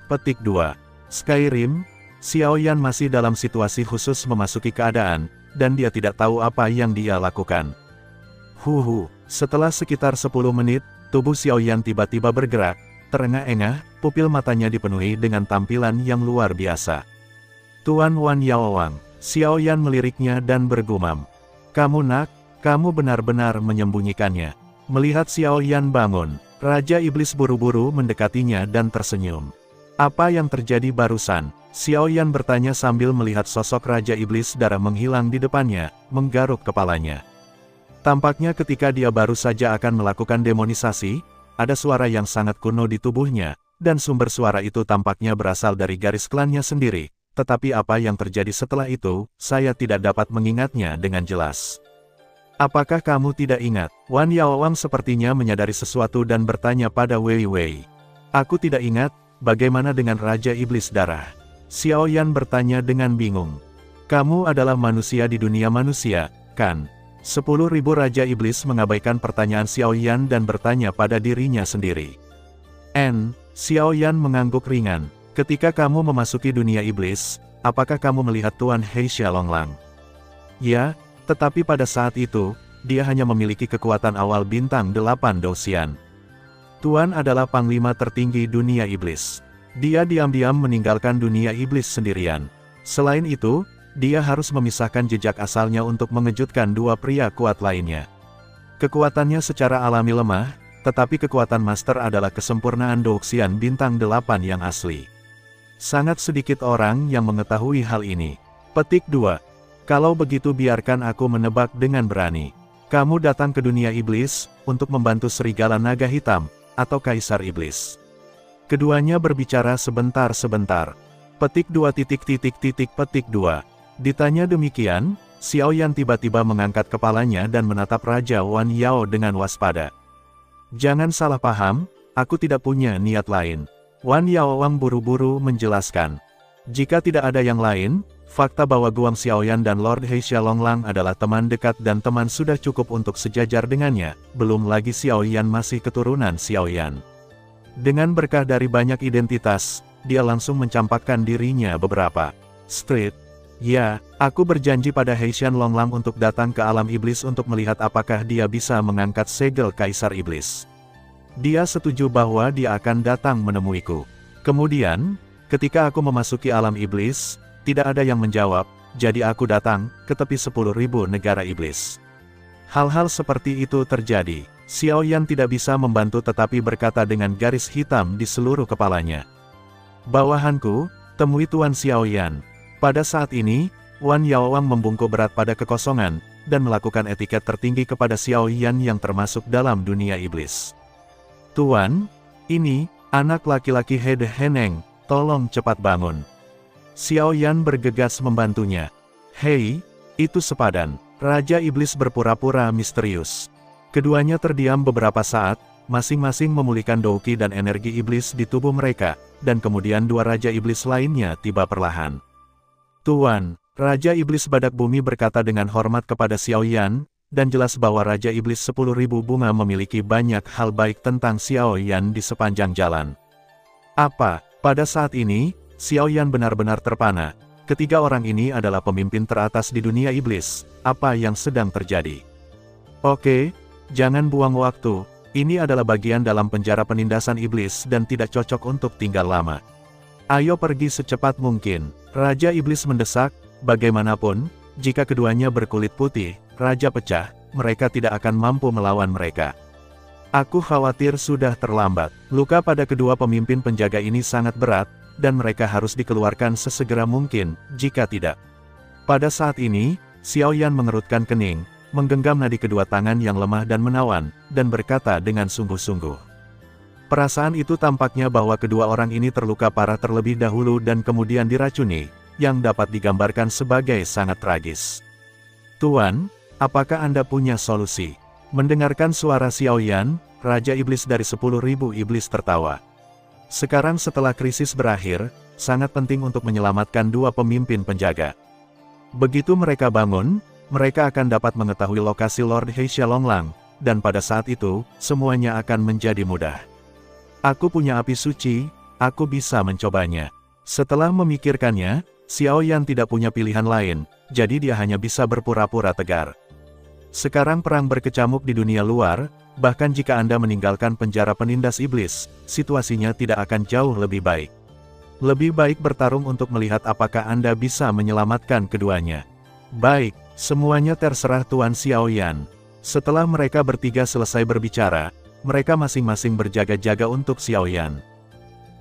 Petik 2. Skyrim, Xiaoyan masih dalam situasi khusus memasuki keadaan, dan dia tidak tahu apa yang dia lakukan. Setelah sekitar 10 menit, tubuh Xiaoyan tiba-tiba bergerak, terengah-engah, pupil matanya dipenuhi dengan tampilan yang luar biasa. Tuan Wan Yaowang, Xiaoyan meliriknya dan bergumam. "Kamu nak, kamu benar-benar menyembunyikannya." Melihat Xiaoyan bangun, Raja Iblis buru-buru mendekatinya dan tersenyum. "Apa yang terjadi barusan?" Xiaoyan bertanya sambil melihat sosok Raja Iblis Darah menghilang di depannya, menggaruk kepalanya. Tampaknya ketika dia baru saja akan melakukan demonisasi, ada suara yang sangat kuno di tubuhnya, dan sumber suara itu tampaknya berasal dari garis klannya sendiri, tetapi apa yang terjadi setelah itu, saya tidak dapat mengingatnya dengan jelas. "Apakah kamu tidak ingat?" Wan Yaowang sepertinya menyadari sesuatu dan bertanya pada Wei Wei. "Aku tidak ingat, bagaimana dengan Raja Iblis Darah?" Xiaoyan bertanya dengan bingung. "Kamu adalah manusia di dunia manusia, kan?" 10.000 Raja Iblis mengabaikan pertanyaan Xiaoyan dan bertanya pada dirinya sendiri. Xiaoyan mengangguk ringan. "Ketika kamu memasuki dunia iblis, apakah kamu melihat Tuan Heisha Longlang?" "Ya, tetapi pada saat itu, dia hanya memiliki kekuatan awal bintang 8 Dosian. Tuan adalah panglima tertinggi dunia iblis. Dia diam-diam meninggalkan dunia iblis sendirian. Selain itu, dia harus memisahkan jejak asalnya untuk mengejutkan dua pria kuat lainnya. Kekuatannya secara alami lemah, tetapi kekuatan master adalah kesempurnaan Douxian bintang 8 yang asli. Sangat sedikit orang yang mengetahui hal ini." Petik 2. "Kalau begitu biarkan aku menebak dengan berani. Kamu datang ke dunia iblis, untuk membantu Serigala Naga Hitam, atau Kaisar Iblis?" Keduanya berbicara sebentar-sebentar. Petik 2. Petik 2. Ditanya demikian, Xiaoyan tiba-tiba mengangkat kepalanya dan menatap Raja Wan Yao dengan waspada. "Jangan salah paham, aku tidak punya niat lain." Wan Yaowang buru-buru menjelaskan. "Jika tidak ada yang lain, fakta bahwa Guang Xiaoyan dan Lord He Xiaolonglang adalah teman dekat dan teman sudah cukup untuk sejajar dengannya, belum lagi Xiaoyan masih keturunan Xiaoyan. Dengan berkah dari banyak identitas, dia langsung mencampakkan dirinya beberapa street. Ya, aku berjanji pada He Xiaolonglang untuk datang ke alam iblis untuk melihat apakah dia bisa mengangkat segel Kaisar Iblis. Dia setuju bahwa dia akan datang menemuiku. Kemudian, ketika aku memasuki alam iblis, tidak ada yang menjawab, jadi aku datang ke tepi 10.000 negara iblis. Hal-hal seperti itu terjadi. Xiaoyan tidak bisa membantu tetapi berkata dengan garis hitam di seluruh kepalanya. Bawahanku, temui Tuan Xiaoyan. Pada saat ini, Wan Yaowang membungkuk berat pada kekosongan, dan melakukan etiket tertinggi kepada Xiaoyan yang termasuk dalam dunia iblis. Tuan, ini, anak laki-laki He De Heneng, tolong cepat bangun. Xiaoyan bergegas membantunya. Hei, itu sepadan. Raja Iblis berpura-pura misterius. Keduanya terdiam beberapa saat, masing-masing memulihkan douqi dan energi iblis di tubuh mereka, dan kemudian dua Raja Iblis lainnya tiba perlahan. Tuan, Raja Iblis Badak Bumi berkata dengan hormat kepada Xiaoyan, dan jelas bahwa Raja Iblis 10.000 bunga memiliki banyak hal baik tentang Xiaoyan di sepanjang jalan. Apa, pada saat ini, Xiaoyan benar-benar terpana. Ketiga orang ini adalah pemimpin teratas di dunia iblis. Apa yang sedang terjadi? Oke, jangan buang waktu. Ini adalah bagian dalam penjara penindasan iblis dan tidak cocok untuk tinggal lama. Ayo pergi secepat mungkin. Raja Iblis mendesak. Bagaimanapun, jika keduanya berkulit putih, Raja pecah, mereka tidak akan mampu melawan mereka. Aku khawatir sudah terlambat. Luka pada kedua pemimpin penjaga ini sangat berat, dan mereka harus dikeluarkan sesegera mungkin, jika tidak. Pada saat ini, Xiaoyan mengerutkan kening, menggenggam nadi kedua tangan yang lemah dan menawan, dan berkata dengan sungguh-sungguh. Perasaan itu tampaknya bahwa kedua orang ini terluka parah terlebih dahulu dan kemudian diracuni, yang dapat digambarkan sebagai sangat tragis. Tuan, apakah Anda punya solusi? Mendengarkan suara Xiaoyan, Raja Iblis dari 10.000 iblis tertawa. Sekarang setelah krisis berakhir, sangat penting untuk menyelamatkan dua pemimpin penjaga. Begitu mereka bangun, mereka akan dapat mengetahui lokasi Lord He Xiaolonglang, dan pada saat itu, semuanya akan menjadi mudah. Aku punya api suci, aku bisa mencobanya. Setelah memikirkannya, Xiaoyan tidak punya pilihan lain, jadi dia hanya bisa berpura-pura tegar. Sekarang perang berkecamuk di dunia luar, bahkan jika Anda meninggalkan penjara penindas iblis, situasinya tidak akan jauh lebih baik. Lebih baik bertarung untuk melihat apakah Anda bisa menyelamatkan keduanya. Baik, semuanya terserah Tuan Xiaoyan. Setelah mereka bertiga selesai berbicara, mereka masing-masing berjaga-jaga untuk Xiaoyan.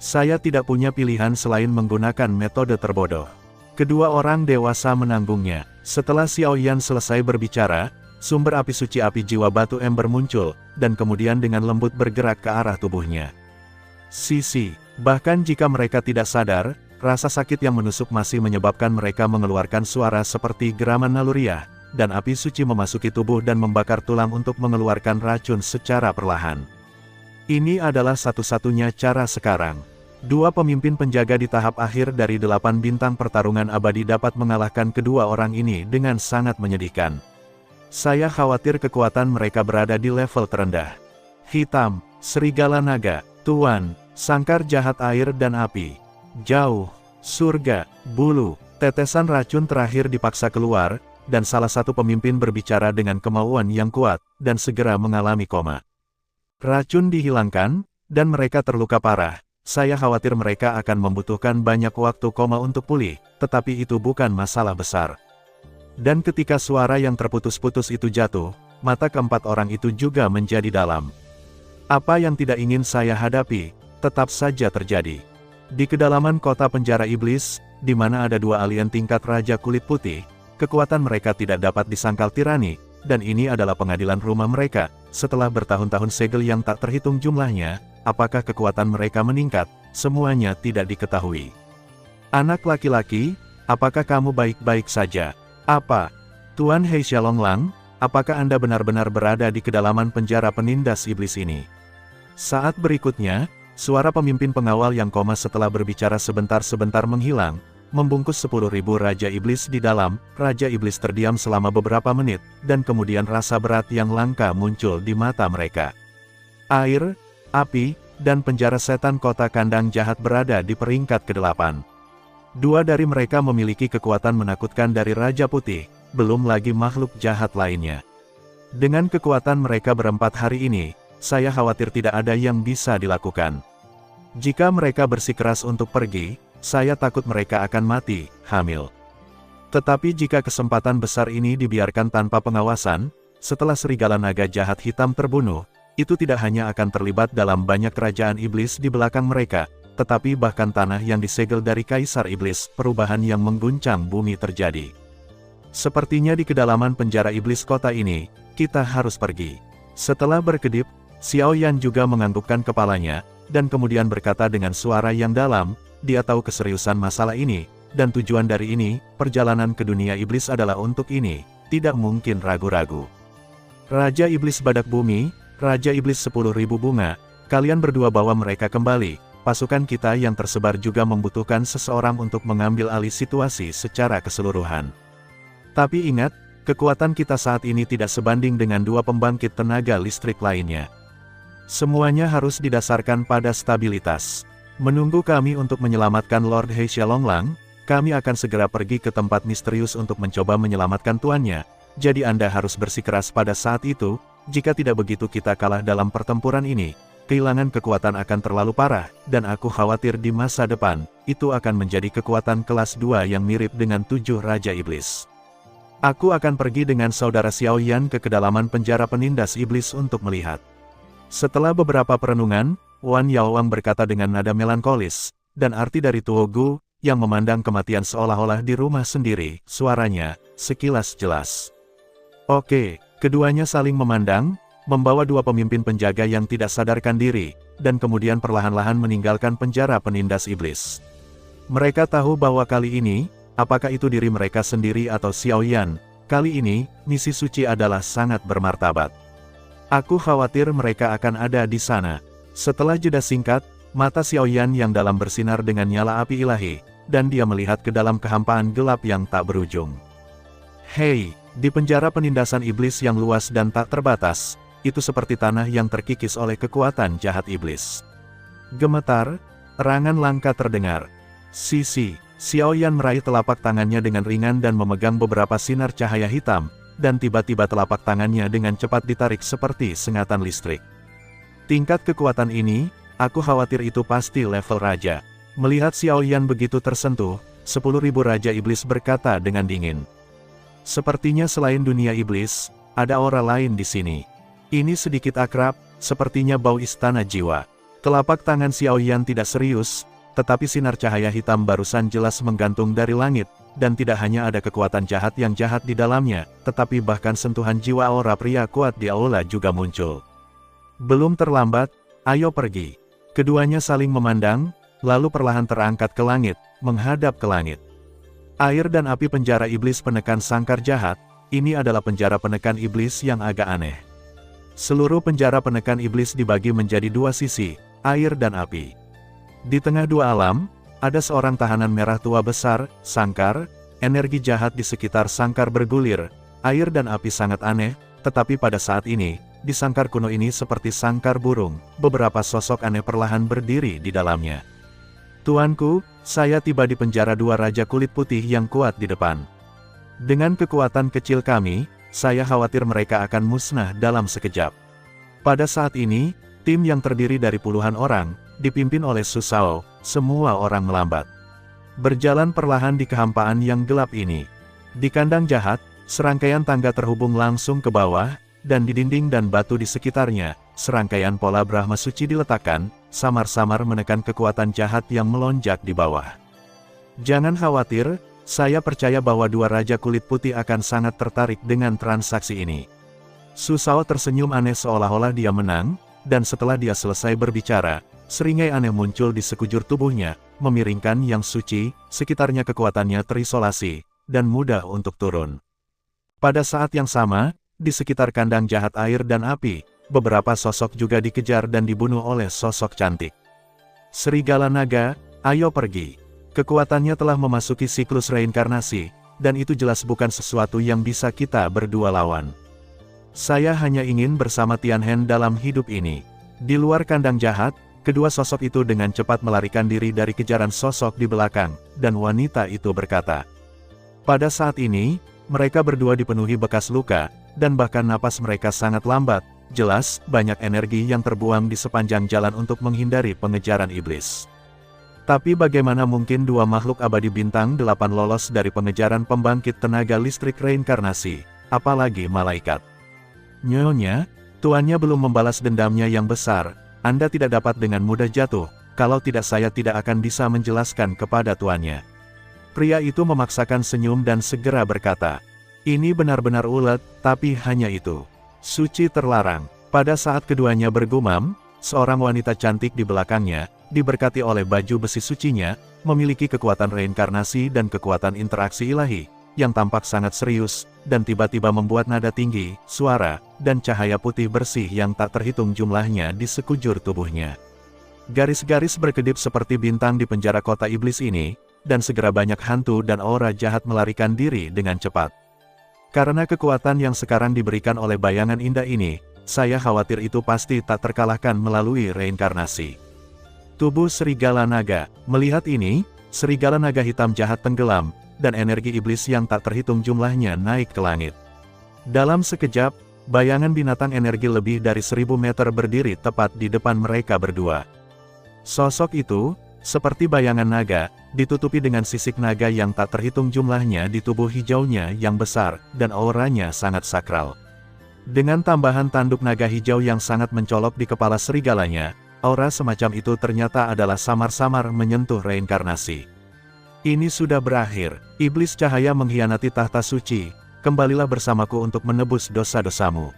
Saya tidak punya pilihan selain menggunakan metode terbodoh. Kedua orang dewasa menanggungnya. Setelah Xiaoyan selesai berbicara, sumber api suci api jiwa batu ember muncul, dan kemudian dengan lembut bergerak ke arah tubuhnya. Sisi, bahkan jika mereka tidak sadar, rasa sakit yang menusuk masih menyebabkan mereka mengeluarkan suara seperti geraman naluriah, dan api suci memasuki tubuh dan membakar tulang untuk mengeluarkan racun secara perlahan. Ini adalah satu-satunya cara sekarang. Dua pemimpin penjaga di tahap akhir dari 8 bintang pertarungan abadi dapat mengalahkan kedua orang ini dengan sangat menyedihkan. Saya khawatir kekuatan mereka berada di level terendah. Hitam, serigala naga, tuan, sangkar jahat air dan api. Jauh, surga, bulu, tetesan racun terakhir dipaksa keluar, dan salah satu pemimpin berbicara dengan kemauan yang kuat, dan segera mengalami koma. Racun dihilangkan, dan mereka terluka parah. Saya khawatir mereka akan membutuhkan banyak waktu koma untuk pulih, tetapi itu bukan masalah besar. Dan ketika suara yang terputus-putus itu jatuh, mata keempat orang itu juga menjadi dalam. Apa yang tidak ingin saya hadapi, tetap saja terjadi. Di kedalaman kota penjara iblis, di mana ada dua alien tingkat raja kulit putih, kekuatan mereka tidak dapat disangkal tirani, dan ini adalah pengadilan rumah mereka. Setelah bertahun-tahun segel yang tak terhitung jumlahnya, apakah kekuatan mereka meningkat, semuanya tidak diketahui. Anak laki-laki, apakah kamu baik-baik saja? Apa? Tuan He Xiaolonglang, apakah Anda benar-benar berada di kedalaman penjara penindas iblis ini? Saat berikutnya, suara pemimpin pengawal yang koma setelah berbicara sebentar-sebentar menghilang, membungkus 10.000 Raja Iblis di dalam. Raja Iblis terdiam selama beberapa menit, dan kemudian rasa berat yang langka muncul di mata mereka. Air, api, dan penjara setan kota kandang jahat berada di peringkat ke-8. Dua dari mereka memiliki kekuatan menakutkan dari Raja Putih, belum lagi makhluk jahat lainnya. Dengan kekuatan mereka berempat hari ini, saya khawatir tidak ada yang bisa dilakukan. Jika mereka bersikeras untuk pergi, saya takut mereka akan mati, hamil. Tetapi jika kesempatan besar ini dibiarkan tanpa pengawasan, setelah serigala naga jahat hitam terbunuh, itu tidak hanya akan terlibat dalam banyak kerajaan iblis di belakang mereka, tetapi bahkan tanah yang disegel dari Kaisar Iblis, perubahan yang mengguncang bumi terjadi. Sepertinya di kedalaman penjara iblis kota ini, kita harus pergi. Setelah berkedip, Xiao Yan juga menganggukkan kepalanya, dan kemudian berkata dengan suara yang dalam, dia tahu keseriusan masalah ini, dan tujuan dari ini, perjalanan ke dunia iblis adalah untuk ini, tidak mungkin ragu-ragu. Raja Iblis Badak Bumi, Raja Iblis 10.000 bunga, kalian berdua bawa mereka kembali. Pasukan kita yang tersebar juga membutuhkan seseorang untuk mengambil alih situasi secara keseluruhan. Tapi ingat, kekuatan kita saat ini tidak sebanding dengan dua pembangkit tenaga listrik lainnya. Semuanya harus didasarkan pada stabilitas. Menunggu kami untuk menyelamatkan Lord He Xiaolonglang, kami akan segera pergi ke tempat misterius untuk mencoba menyelamatkan tuannya. Jadi Anda harus bersikeras pada saat itu. Jika tidak begitu kita kalah dalam pertempuran ini, kehilangan kekuatan akan terlalu parah, dan aku khawatir di masa depan, itu akan menjadi kekuatan kelas 2 yang mirip dengan 7 Raja Iblis. Aku akan pergi dengan saudara Xiao Yan ke kedalaman penjara penindas iblis untuk melihat. Setelah beberapa perenungan, Wan Yaowang berkata dengan nada melankolis, dan arti dari Tuo Gu, yang memandang kematian seolah-olah di rumah sendiri, suaranya sekilas jelas. Oke. Keduanya saling memandang, membawa dua pemimpin penjaga yang tidak sadarkan diri, dan kemudian perlahan-lahan meninggalkan penjara penindas iblis. Mereka tahu bahwa kali ini, apakah itu diri mereka sendiri atau Xiao Yan, kali ini, misi suci adalah sangat bermartabat. Aku khawatir mereka akan ada di sana. Setelah jeda singkat, mata Xiao Yan yang dalam bersinar dengan nyala api ilahi, dan dia melihat ke dalam kehampaan gelap yang tak berujung. Hei! Di penjara penindasan iblis yang luas dan tak terbatas, itu seperti tanah yang terkikis oleh kekuatan jahat iblis. Gemetar, erangan langka terdengar. Xiao Yan meraih telapak tangannya dengan ringan dan memegang beberapa sinar cahaya hitam, dan tiba-tiba telapak tangannya dengan cepat ditarik seperti sengatan listrik. Tingkat kekuatan ini, aku khawatir itu pasti level raja. Melihat Xiao Yan begitu tersentuh, 10.000 Raja Iblis berkata dengan dingin. Sepertinya selain dunia iblis, ada aura lain di sini. Ini sedikit akrab, sepertinya bau istana jiwa. Telapak tangan Xiao Yan tidak serius, tetapi sinar cahaya hitam barusan jelas menggantung dari langit, dan tidak hanya ada kekuatan jahat yang jahat di dalamnya, tetapi bahkan sentuhan jiwa aura pria kuat di aula juga muncul. Belum terlambat, ayo pergi. Keduanya saling memandang, lalu perlahan terangkat ke langit, menghadap ke langit. Air dan api penjara iblis penekan sangkar jahat, ini adalah penjara penekan iblis yang agak aneh. Seluruh penjara penekan iblis dibagi menjadi dua sisi, air dan api. Di tengah dua alam, ada seorang tahanan merah tua besar, sangkar, energi jahat di sekitar sangkar bergulir, air dan api sangat aneh, tetapi pada saat ini, di sangkar kuno ini seperti sangkar burung, beberapa sosok aneh perlahan berdiri di dalamnya. Tuanku, saya tiba di penjara dua raja kulit putih yang kuat di depan. Dengan kekuatan kecil kami, saya khawatir mereka akan musnah dalam sekejap. Pada saat ini, tim yang terdiri dari puluhan orang, dipimpin oleh Su Shao, semua orang melambat. Berjalan perlahan di kehampaan yang gelap ini. Di kandang jahat, serangkaian tangga terhubung langsung ke bawah, dan di dinding dan batu di sekitarnya, serangkaian pola Brahma suci diletakkan, samar-samar menekan kekuatan jahat yang melonjak di bawah. Jangan khawatir, saya percaya bahwa dua raja kulit putih akan sangat tertarik dengan transaksi ini. Su Shao tersenyum aneh seolah-olah dia menang, dan setelah dia selesai berbicara, seringai aneh muncul di sekujur tubuhnya, memiringkan yang suci, sekitarnya kekuatannya terisolasi, dan mudah untuk turun. Pada saat yang sama, di sekitar kandang jahat air dan api, beberapa sosok juga dikejar dan dibunuh oleh sosok cantik. Serigala naga, ayo pergi. Kekuatannya telah memasuki siklus reinkarnasi, dan itu jelas bukan sesuatu yang bisa kita berdua lawan. Saya hanya ingin bersama Tianhen dalam hidup ini. Di luar kandang jahat, kedua sosok itu dengan cepat melarikan diri dari kejaran sosok di belakang, dan wanita itu berkata. Pada saat ini, mereka berdua dipenuhi bekas luka, dan bahkan napas mereka sangat lambat. Jelas, banyak energi yang terbuang di sepanjang jalan untuk menghindari pengejaran iblis. Tapi bagaimana mungkin dua makhluk abadi bintang 8 lolos dari pengejaran pembangkit tenaga listrik reinkarnasi, apalagi malaikat? Nyonya, tuannya belum membalas dendamnya yang besar, Anda tidak dapat dengan mudah jatuh, kalau tidak saya tidak akan bisa menjelaskan kepada tuannya. Pria itu memaksakan senyum dan segera berkata, ini benar-benar ulet, tapi hanya itu. Suci terlarang. Pada saat keduanya bergumam, seorang wanita cantik di belakangnya, diberkati oleh baju besi sucinya, memiliki kekuatan reinkarnasi dan kekuatan interaksi ilahi, yang tampak sangat serius, dan tiba-tiba membuat nada tinggi, suara, dan cahaya putih bersih yang tak terhitung jumlahnya di sekujur tubuhnya. Garis-garis berkedip seperti bintang di penjara kota iblis ini, dan segera banyak hantu dan aura jahat melarikan diri dengan cepat. Karena kekuatan yang sekarang diberikan oleh bayangan indah ini, saya khawatir itu pasti tak terkalahkan melalui reinkarnasi. Tubuh serigala naga. Melihat ini, serigala naga hitam jahat tenggelam, dan energi iblis yang tak terhitung jumlahnya naik ke langit. Dalam sekejap, bayangan binatang energi lebih dari 1000 meter berdiri tepat di depan mereka berdua. Sosok itu, seperti bayangan naga, ditutupi dengan sisik naga yang tak terhitung jumlahnya di tubuh hijaunya yang besar, dan auranya sangat sakral. Dengan tambahan tanduk naga hijau yang sangat mencolok di kepala serigalanya, aura semacam itu ternyata adalah samar-samar menyentuh reinkarnasi. Ini sudah berakhir, iblis cahaya mengkhianati tahta suci, kembalilah bersamaku untuk menebus dosa-dosamu.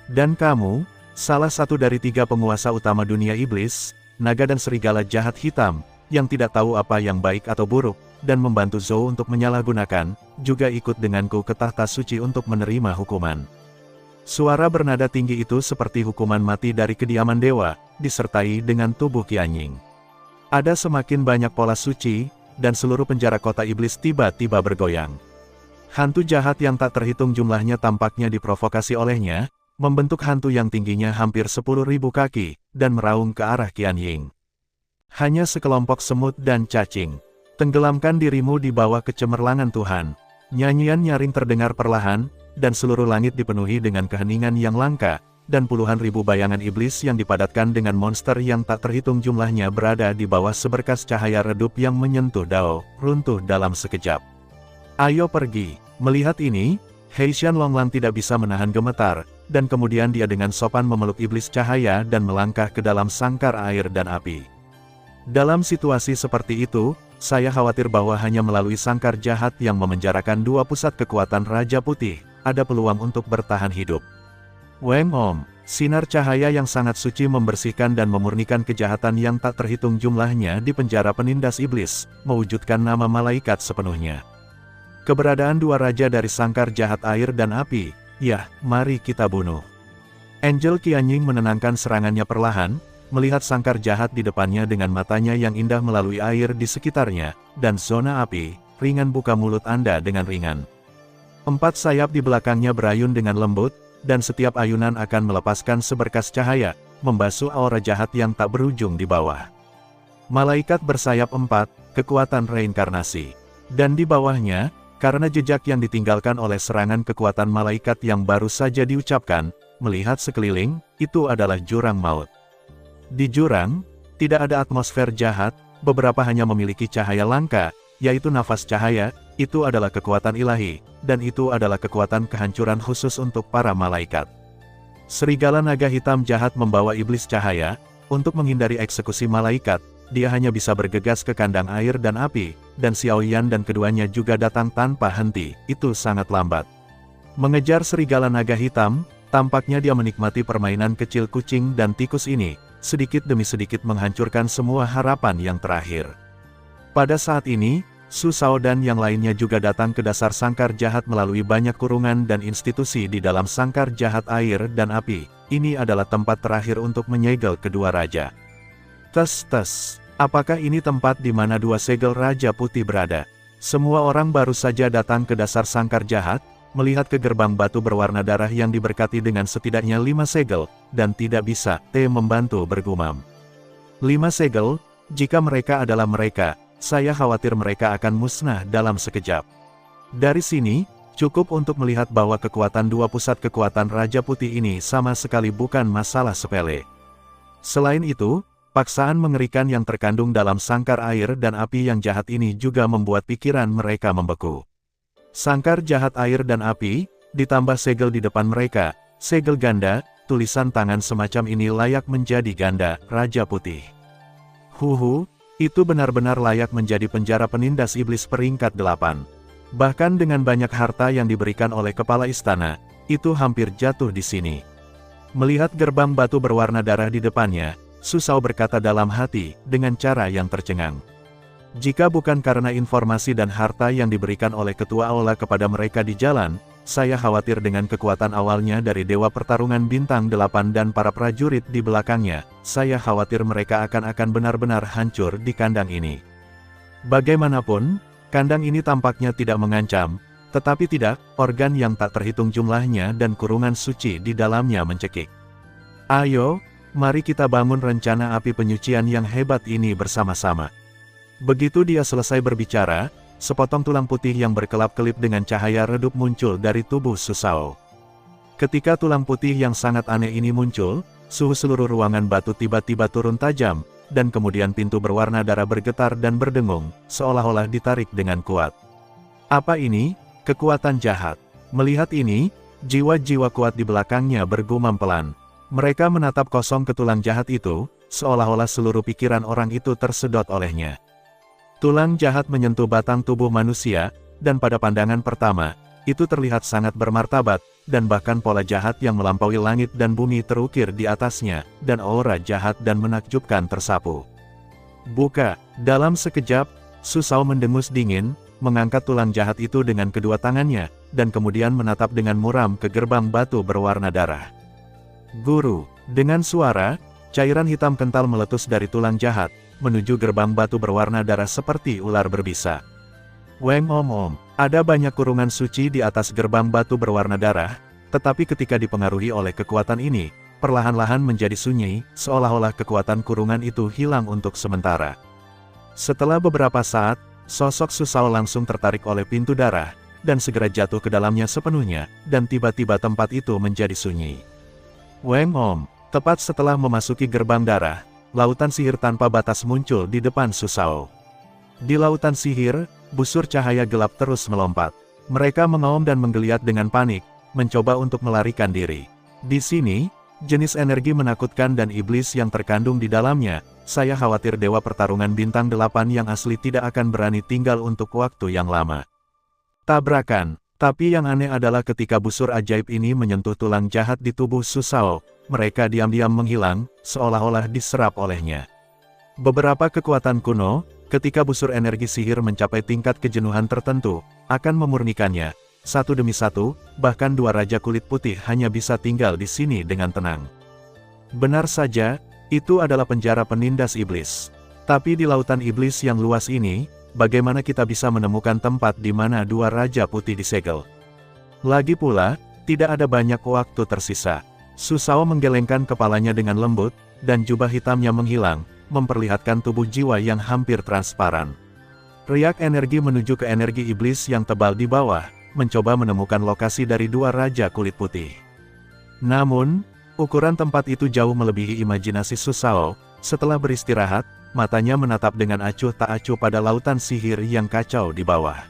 Dan kamu, salah satu dari 3 penguasa utama dunia iblis, naga dan serigala jahat hitam, yang tidak tahu apa yang baik atau buruk, dan membantu Zhou untuk menyalahgunakan, juga ikut denganku ke tahta suci untuk menerima hukuman. Suara bernada tinggi itu seperti hukuman mati dari kediaman dewa, disertai dengan tubuh Qianying. Ada semakin banyak pola suci, dan seluruh penjara kota iblis tiba-tiba bergoyang. Hantu jahat yang tak terhitung jumlahnya tampaknya diprovokasi olehnya, membentuk hantu yang tingginya hampir 10.000 kaki, dan meraung ke arah Qianying. Hanya sekelompok semut dan cacing. Tenggelamkan dirimu di bawah kecemerlangan Tuhan. Nyanyian nyaring terdengar perlahan, dan seluruh langit dipenuhi dengan keheningan yang langka, dan puluhan ribu bayangan iblis yang dipadatkan dengan monster yang tak terhitung jumlahnya berada di bawah seberkas cahaya redup yang menyentuh Dao, runtuh dalam sekejap. Ayo pergi. Melihat ini, Heishan Longlang tidak bisa menahan gemetar, dan kemudian dia dengan sopan memeluk iblis cahaya dan melangkah ke dalam sangkar air dan api. Dalam situasi seperti itu, saya khawatir bahwa hanya melalui sangkar jahat yang memenjarakan 2 pusat kekuatan Raja Putih, ada peluang untuk bertahan hidup. Weng Om, sinar cahaya yang sangat suci membersihkan dan memurnikan kejahatan yang tak terhitung jumlahnya di penjara penindas iblis, mewujudkan nama malaikat sepenuhnya. Keberadaan 2 raja dari sangkar jahat air dan api, ya, mari kita bunuh. Angel Qianying menenangkan serangannya perlahan, melihat sangkar jahat di depannya dengan matanya yang indah melalui air di sekitarnya, dan zona api, ringan buka mulut Anda dengan ringan. 4 sayap di belakangnya berayun dengan lembut, dan setiap ayunan akan melepaskan seberkas cahaya, membasuh aura jahat yang tak berujung di bawah. Malaikat bersayap 4, kekuatan reinkarnasi. Dan di bawahnya, karena jejak yang ditinggalkan oleh serangan kekuatan malaikat yang baru saja diucapkan, melihat sekeliling, itu adalah jurang maut. Di jurang, tidak ada atmosfer jahat, beberapa hanya memiliki cahaya langka, yaitu nafas cahaya, itu adalah kekuatan ilahi, dan itu adalah kekuatan kehancuran khusus untuk para malaikat. Serigala naga hitam jahat membawa iblis cahaya, untuk menghindari eksekusi malaikat, dia hanya bisa bergegas ke kandang air dan api, dan Xiao Yan dan keduanya juga datang tanpa henti, itu sangat lambat. Mengejar serigala naga hitam, tampaknya dia menikmati permainan kecil kucing dan tikus ini, sedikit demi sedikit menghancurkan semua harapan yang terakhir. Pada saat ini, Su Shao dan yang lainnya juga datang ke dasar sangkar jahat melalui banyak kurungan dan institusi di dalam sangkar jahat air dan api. Ini adalah tempat terakhir untuk menyegel kedua raja. Tes-tes. Apakah ini tempat di mana dua segel Raja Putih berada? Semua orang baru saja datang ke dasar sangkar jahat, melihat ke gerbang batu berwarna darah yang diberkati dengan setidaknya 5 segel, dan tidak bisa, membantu bergumam. 5 segel, jika mereka adalah mereka, saya khawatir mereka akan musnah dalam sekejap. Dari sini, cukup untuk melihat bahwa kekuatan dua pusat kekuatan Raja Putih ini sama sekali bukan masalah sepele. Selain itu, paksaan mengerikan yang terkandung dalam sangkar air dan api yang jahat ini juga membuat pikiran mereka membeku. Sangkar jahat air dan api, ditambah segel di depan mereka, segel ganda, tulisan tangan semacam ini layak menjadi ganda, Raja Putih. Itu benar-benar layak menjadi penjara penindas iblis peringkat 8. Bahkan dengan banyak harta yang diberikan oleh kepala istana, itu hampir jatuh di sini. Melihat gerbang batu berwarna darah di depannya, Su Shao berkata dalam hati, dengan cara yang tercengang. Jika bukan karena informasi dan harta yang diberikan oleh ketua aula kepada mereka di jalan, saya khawatir dengan kekuatan awalnya dari Dewa Pertarungan Bintang 8 dan para prajurit di belakangnya, saya khawatir mereka akan benar-benar hancur di kandang ini. Bagaimanapun, kandang ini tampaknya tidak mengancam, tetapi tidak, organ yang tak terhitung jumlahnya dan kurungan suci di dalamnya mencekik. Ayo, mari kita bangun rencana api penyucian yang hebat ini bersama-sama. Begitu dia selesai berbicara, sepotong tulang putih yang berkelap-kelip dengan cahaya redup muncul dari tubuh Su Shao. Ketika tulang putih yang sangat aneh ini muncul, suhu seluruh ruangan batu tiba-tiba turun tajam, dan kemudian pintu berwarna darah bergetar dan berdengung, seolah-olah ditarik dengan kuat. Apa ini? Kekuatan jahat. Melihat ini, jiwa-jiwa kuat di belakangnya bergumam pelan. Mereka menatap kosong ke tulang jahat itu, seolah-olah seluruh pikiran orang itu tersedot olehnya. Tulang jahat menyentuh batang tubuh manusia, dan pada pandangan pertama, itu terlihat sangat bermartabat, dan bahkan pola jahat yang melampaui langit dan bumi terukir di atasnya, dan aura jahat dan menakjubkan tersapu. Buka. Dalam sekejap, Su Shao mendengus dingin, mengangkat tulang jahat itu dengan kedua tangannya, dan kemudian menatap dengan muram ke gerbang batu berwarna darah. Guru. Dengan suara, cairan hitam kental meletus dari tulang jahat, menuju gerbang batu berwarna darah seperti ular berbisa. Weng om, ada banyak kurungan suci di atas gerbang batu berwarna darah, tetapi ketika dipengaruhi oleh kekuatan ini, perlahan-lahan menjadi sunyi, seolah-olah kekuatan kurungan itu hilang untuk sementara. Setelah beberapa saat, sosok Su Shao langsung tertarik oleh pintu darah, dan segera jatuh ke dalamnya sepenuhnya, dan tiba-tiba tempat itu menjadi sunyi. Weng om, tepat setelah memasuki gerbang darah, lautan sihir tanpa batas muncul di depan Su Shao. Di lautan sihir, busur cahaya gelap terus melompat. Mereka mengaum dan menggeliat dengan panik, mencoba untuk melarikan diri. Di sini, jenis energi menakutkan dan iblis yang terkandung di dalamnya, saya khawatir Dewa Pertarungan Bintang 8 yang asli tidak akan berani tinggal untuk waktu yang lama. Tabrakan. Tapi yang aneh adalah ketika busur ajaib ini menyentuh tulang jahat di tubuh Su Shao, mereka diam-diam menghilang, seolah-olah diserap olehnya. Beberapa kekuatan kuno, ketika busur energi sihir mencapai tingkat kejenuhan tertentu, akan memurnikannya, satu demi satu, bahkan dua raja kulit putih hanya bisa tinggal di sini dengan tenang. Benar saja, itu adalah penjara penindas iblis. Tapi di lautan iblis yang luas ini, bagaimana kita bisa menemukan tempat di mana dua raja putih disegel? Lagi pula, tidak ada banyak waktu tersisa. Su Shao menggelengkan kepalanya dengan lembut, dan jubah hitamnya menghilang, memperlihatkan tubuh jiwa yang hampir transparan. Riak energi menuju ke energi iblis yang tebal di bawah, mencoba menemukan lokasi dari dua raja kulit putih. Namun, ukuran tempat itu jauh melebihi imajinasi Su Shao. Setelah beristirahat, matanya menatap dengan acuh tak acuh pada lautan sihir yang kacau di bawah.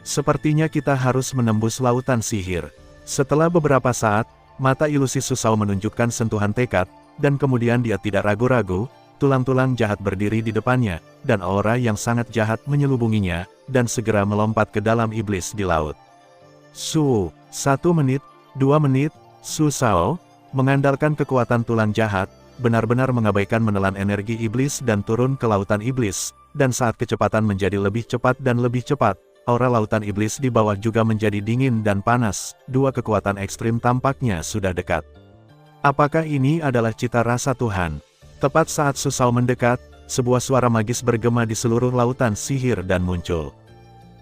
Sepertinya kita harus menembus lautan sihir. Setelah beberapa saat, mata ilusi Su Shao menunjukkan sentuhan tekad, dan kemudian dia tidak ragu-ragu, tulang-tulang jahat berdiri di depannya, dan aura yang sangat jahat menyelubunginya, dan segera melompat ke dalam iblis di laut. 1 menit, 2 menit, Su Shao, mengandalkan kekuatan tulang jahat, benar-benar mengabaikan menelan energi iblis dan turun ke lautan iblis, dan saat kecepatan menjadi lebih cepat dan lebih cepat, aura lautan iblis di bawah juga menjadi dingin dan panas, dua kekuatan ekstrim tampaknya sudah dekat. Apakah ini adalah cita rasa Tuhan? Tepat saat Su Shao mendekat, sebuah suara magis bergema di seluruh lautan sihir dan muncul.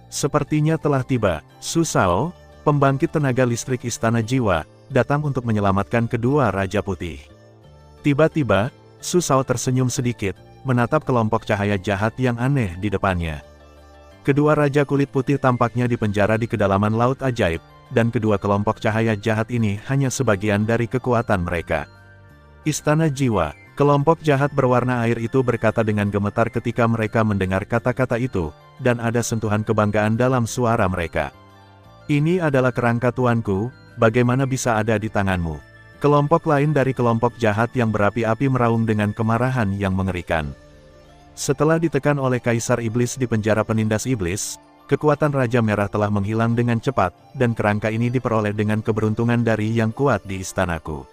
Sepertinya telah tiba, Su Shao, pembangkit tenaga listrik Istana Jiwa, datang untuk menyelamatkan kedua Raja Putih. Tiba-tiba, Su Shao tersenyum sedikit, menatap kelompok cahaya jahat yang aneh di depannya. Kedua Raja Kulit Putih tampaknya dipenjara di kedalaman laut ajaib, dan kedua kelompok cahaya jahat ini hanya sebagian dari kekuatan mereka. Istana Jiwa, kelompok jahat berwarna air itu berkata dengan gemetar ketika mereka mendengar kata-kata itu, dan ada sentuhan kebanggaan dalam suara mereka. Ini adalah kerangka tuanku, bagaimana bisa ada di tanganmu? Kelompok lain dari kelompok jahat yang berapi-api meraung dengan kemarahan yang mengerikan. Setelah ditekan oleh Kaisar Iblis di penjara penindas iblis, kekuatan Raja Merah telah menghilang dengan cepat, dan kerangka ini diperoleh dengan keberuntungan dari yang kuat di istanaku.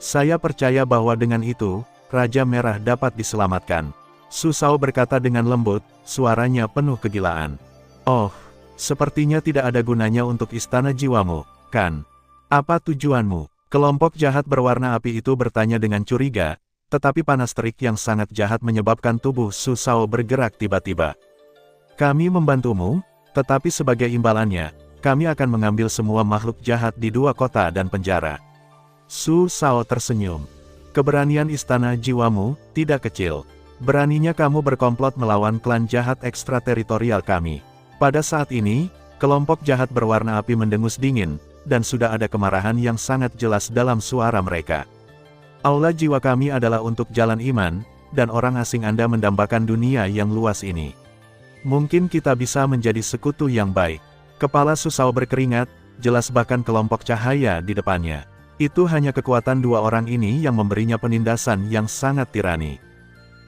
Saya percaya bahwa dengan itu, Raja Merah dapat diselamatkan. Su Shao berkata dengan lembut, suaranya penuh kegilaan. Oh, sepertinya tidak ada gunanya untuk istana jiwamu, kan? Apa tujuanmu? Kelompok jahat berwarna api itu bertanya dengan curiga, tetapi panas terik yang sangat jahat menyebabkan tubuh Su Shao bergerak tiba-tiba. Kami membantumu, tetapi sebagai imbalannya, kami akan mengambil semua makhluk jahat di dua kota dan penjara. Su Shao tersenyum. Keberanian istana jiwamu tidak kecil. Beraninya kamu berkomplot melawan klan jahat ekstrateritorial kami. Pada saat ini, kelompok jahat berwarna api mendengus dingin, dan sudah ada kemarahan yang sangat jelas dalam suara mereka. Aula jiwa kami adalah untuk jalan iman, dan orang asing Anda mendambakan dunia yang luas ini. Mungkin kita bisa menjadi sekutu yang baik. Kepala Su Shao berkeringat, jelas bahkan kelompok cahaya di depannya. Itu hanya kekuatan dua orang ini yang memberinya penindasan yang sangat tirani.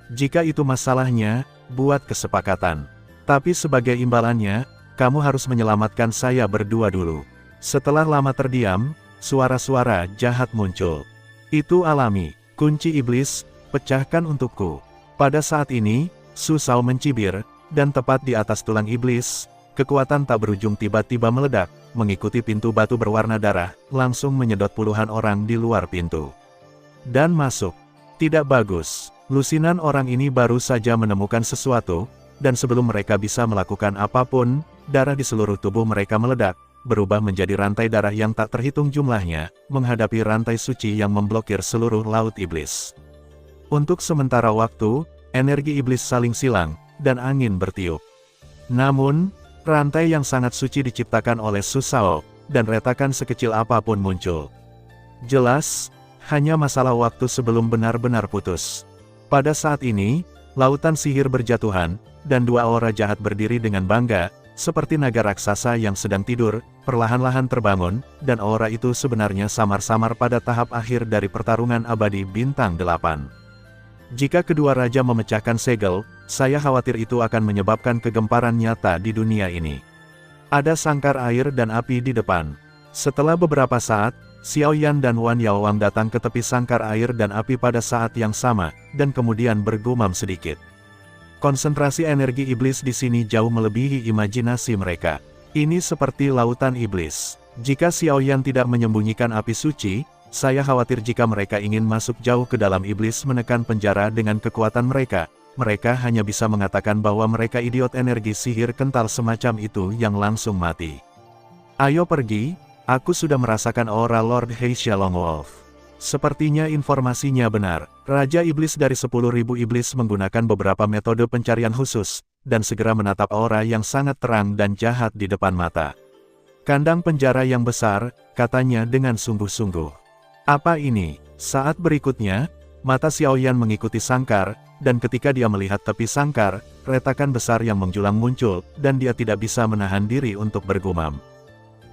Jika itu masalahnya, buat kesepakatan. Tapi sebagai imbalannya, kamu harus menyelamatkan saya berdua dulu. Setelah lama terdiam, suara-suara jahat muncul. Itu alami, kunci iblis, pecahkan untukku. Pada saat ini, Su Shao mencibir, dan tepat di atas tulang iblis, kekuatan tak berujung tiba-tiba meledak, mengikuti pintu batu berwarna darah, langsung menyedot puluhan orang di luar pintu. Dan masuk. Tidak bagus. Lusinan orang ini baru saja menemukan sesuatu, dan sebelum mereka bisa melakukan apapun, darah di seluruh tubuh mereka meledak, berubah menjadi rantai darah yang tak terhitung jumlahnya, menghadapi rantai suci yang memblokir seluruh laut iblis. Untuk sementara waktu, energi iblis saling silang, dan angin bertiup. Namun, rantai yang sangat suci diciptakan oleh Su Shao, dan retakan sekecil apapun muncul. Jelas, hanya masalah waktu sebelum benar-benar putus. Pada saat ini, lautan sihir berjatuhan, dan dua aura jahat berdiri dengan bangga, seperti naga raksasa yang sedang tidur, perlahan-lahan terbangun, dan aura itu sebenarnya samar-samar pada tahap akhir dari pertarungan abadi bintang 8. Jika kedua raja memecahkan segel, saya khawatir itu akan menyebabkan kegemparan nyata di dunia ini. Ada sangkar air dan api di depan. Setelah beberapa saat, Xiao Yan dan Wan Yaowang datang ke tepi sangkar air dan api pada saat yang sama, dan kemudian bergumam sedikit. Konsentrasi energi iblis di sini jauh melebihi imajinasi mereka. Ini seperti lautan iblis. Jika Xiao Yan tidak menyembunyikan api suci, saya khawatir jika mereka ingin masuk jauh ke dalam iblis menekan penjara dengan kekuatan mereka, mereka hanya bisa mengatakan bahwa mereka idiot energi sihir kental semacam itu yang langsung mati. Ayo pergi, aku sudah merasakan aura Lord Heisha Longwolf. Sepertinya informasinya benar. Raja Iblis dari 10.000 iblis menggunakan beberapa metode pencarian khusus, dan segera menatap aura yang sangat terang dan jahat di depan mata. Kandang penjara yang besar, katanya dengan sungguh-sungguh. Apa ini? Saat berikutnya, mata Xiao Yan mengikuti sangkar, dan ketika dia melihat tepi sangkar, retakan besar yang menjulang muncul, dan dia tidak bisa menahan diri untuk bergumam.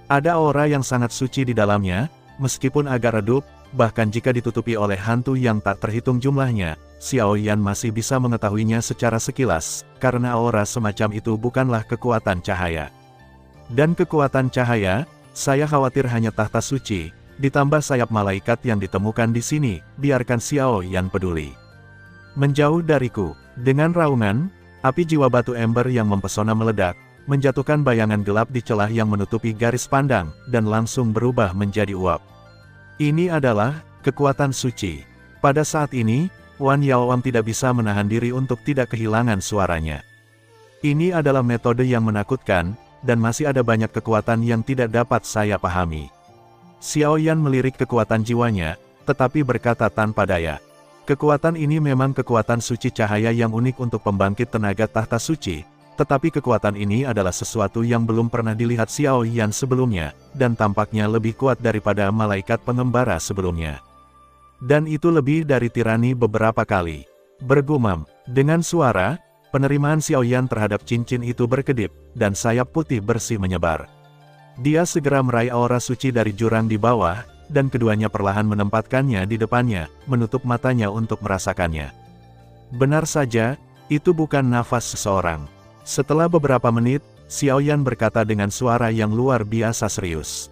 Ada aura yang sangat suci di dalamnya, meskipun agak redup, bahkan jika ditutupi oleh hantu yang tak terhitung jumlahnya, Xiao Yan masih bisa mengetahuinya secara sekilas, karena aura semacam itu bukanlah kekuatan cahaya. Dan kekuatan cahaya, saya khawatir hanya tahta suci, ditambah sayap malaikat yang ditemukan di sini, biarkan Xiao Yan peduli. Menjauh dariku, dengan raungan, api jiwa batu ember yang mempesona meledak, menjatuhkan bayangan gelap di celah yang menutupi garis pandang, dan langsung berubah menjadi uap. Ini adalah kekuatan suci. Pada saat ini, Wan Yaoam tidak bisa menahan diri untuk tidak kehilangan suaranya. Ini adalah metode yang menakutkan, dan masih ada banyak kekuatan yang tidak dapat saya pahami. Xiao Yan melirik kekuatan jiwanya, tetapi berkata tanpa daya. Kekuatan ini memang kekuatan suci cahaya yang unik untuk pembangkit tenaga tahta suci, tetapi kekuatan ini adalah sesuatu yang belum pernah dilihat Xiao Yan sebelumnya, dan tampaknya lebih kuat daripada malaikat pengembara sebelumnya. Dan itu lebih dari tirani beberapa kali. Bergumam, dengan suara, penerimaan Xiao Yan terhadap cincin itu berkedip, dan sayap putih bersih menyebar. Dia segera meraih aura suci dari jurang di bawah, dan keduanya perlahan menempatkannya di depannya, menutup matanya untuk merasakannya. Benar saja, itu bukan nafas seseorang. Setelah beberapa menit, Xiao Yan berkata dengan suara yang luar biasa serius.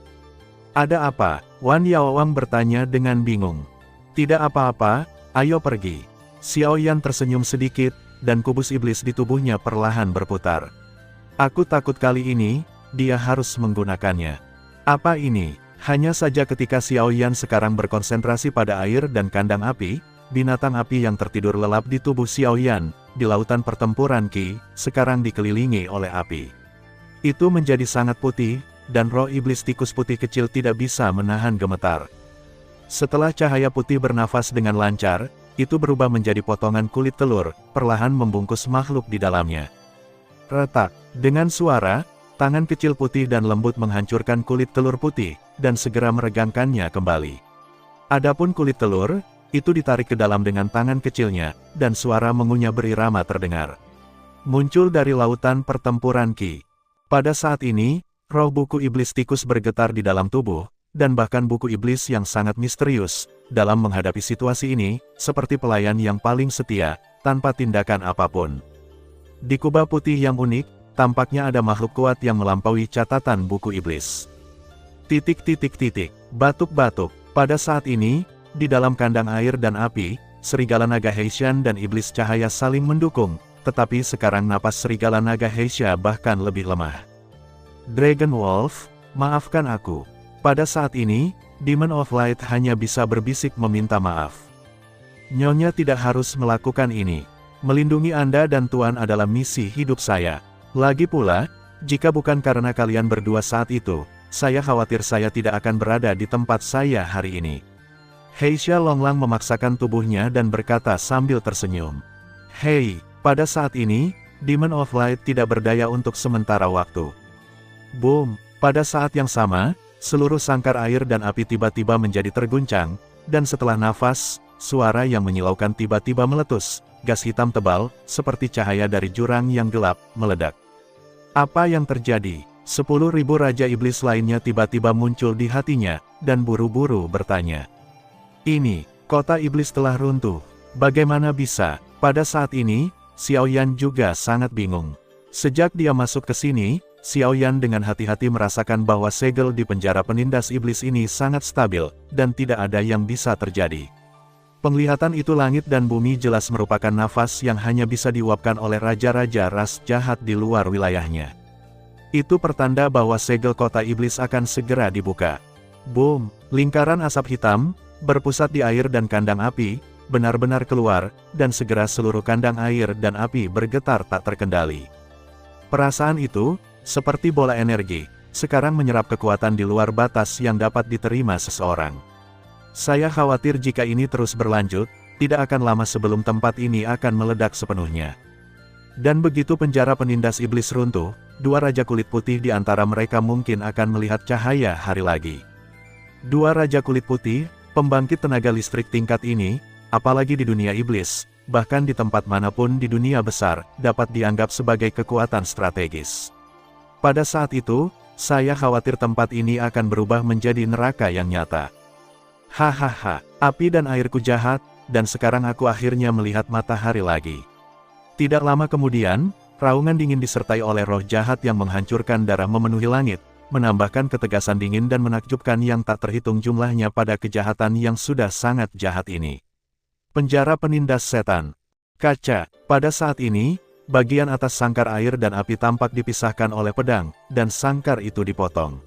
"Ada apa?" Wan Yaoam bertanya dengan bingung. "Tidak apa-apa, ayo pergi." Xiao Yan tersenyum sedikit, dan kubus iblis di tubuhnya perlahan berputar. "Aku takut kali ini, dia harus menggunakannya." "Apa ini?" Hanya saja ketika Xiao Yan sekarang berkonsentrasi pada air dan kandang api, binatang api yang tertidur lelap di tubuh Xiao Yan, di lautan pertempuran Qi, sekarang dikelilingi oleh api. Itu menjadi sangat putih, dan roh iblis tikus putih kecil tidak bisa menahan gemetar. Setelah cahaya putih bernafas dengan lancar, itu berubah menjadi potongan kulit telur, perlahan membungkus makhluk di dalamnya. Retak, dengan suara, tangan kecil putih dan lembut menghancurkan kulit telur putih, dan segera meregangkannya kembali. Adapun kulit telur, itu ditarik ke dalam dengan tangan kecilnya, dan suara mengunyah berirama terdengar. Muncul dari lautan pertempuran Qi. Pada saat ini, roh buku iblis tikus bergetar di dalam tubuh, dan bahkan buku iblis yang sangat misterius, dalam menghadapi situasi ini, seperti pelayan yang paling setia, tanpa tindakan apapun. Di kubah putih yang unik, tampaknya ada makhluk kuat yang melampaui catatan buku iblis. Batuk-batuk. Pada saat ini, di dalam kandang air dan api, serigala naga Heishan dan iblis cahaya saling mendukung, tetapi sekarang napas serigala naga Heisha bahkan lebih lemah. Dragon Wolf, maafkan aku. Pada saat ini, Demon of Light hanya bisa berbisik meminta maaf. Nyonya tidak harus melakukan ini. Melindungi Anda dan Tuan adalah misi hidup saya. Lagi pula, jika bukan karena kalian berdua saat itu, saya khawatir saya tidak akan berada di tempat saya hari ini. Heisha Longlang memaksakan tubuhnya dan berkata sambil tersenyum. Hei, pada saat ini, Demon of Light tidak berdaya untuk sementara waktu. Boom, pada saat yang sama, seluruh sangkar air dan api tiba-tiba menjadi terguncang, dan setelah nafas, suara yang menyilaukan tiba-tiba meletus, gas hitam tebal, seperti cahaya dari jurang yang gelap, meledak. Apa yang terjadi? 10.000 Raja Iblis lainnya tiba-tiba muncul di hatinya, dan buru-buru bertanya. Ini, kota iblis telah runtuh. Bagaimana bisa? Pada saat ini, Xiao Yan juga sangat bingung. Sejak dia masuk ke sini, Xiao Yan dengan hati-hati merasakan bahwa segel di penjara penindas iblis ini sangat stabil, dan tidak ada yang bisa terjadi. Penglihatan itu langit dan bumi jelas merupakan nafas yang hanya bisa diuapkan oleh raja-raja ras jahat di luar wilayahnya. Itu pertanda bahwa segel kota iblis akan segera dibuka. Boom, lingkaran asap hitam, berpusat di air dan kandang api, benar-benar keluar, dan segera seluruh kandang air dan api bergetar tak terkendali. Perasaan itu, seperti bola energi, sekarang menyerap kekuatan di luar batas yang dapat diterima seseorang. Saya khawatir jika ini terus berlanjut, tidak akan lama sebelum tempat ini akan meledak sepenuhnya. Dan begitu penjara penindas iblis runtuh, dua raja kulit putih di antara mereka mungkin akan melihat cahaya hari lagi. Dua raja kulit putih, pembangkit tenaga listrik tingkat ini, apalagi di dunia iblis, bahkan di tempat manapun di dunia besar, dapat dianggap sebagai kekuatan strategis. Pada saat itu, saya khawatir tempat ini akan berubah menjadi neraka yang nyata. Hahaha, api dan airku jahat, dan sekarang aku akhirnya melihat matahari lagi. Tidak lama kemudian, raungan dingin disertai oleh roh jahat yang menghancurkan darah memenuhi langit, menambahkan ketegasan dingin dan menakjubkan yang tak terhitung jumlahnya pada kejahatan yang sudah sangat jahat ini. Penjara penindas setan. Kaca. Pada saat ini, bagian atas sangkar air dan api tampak dipisahkan oleh pedang, dan sangkar itu dipotong.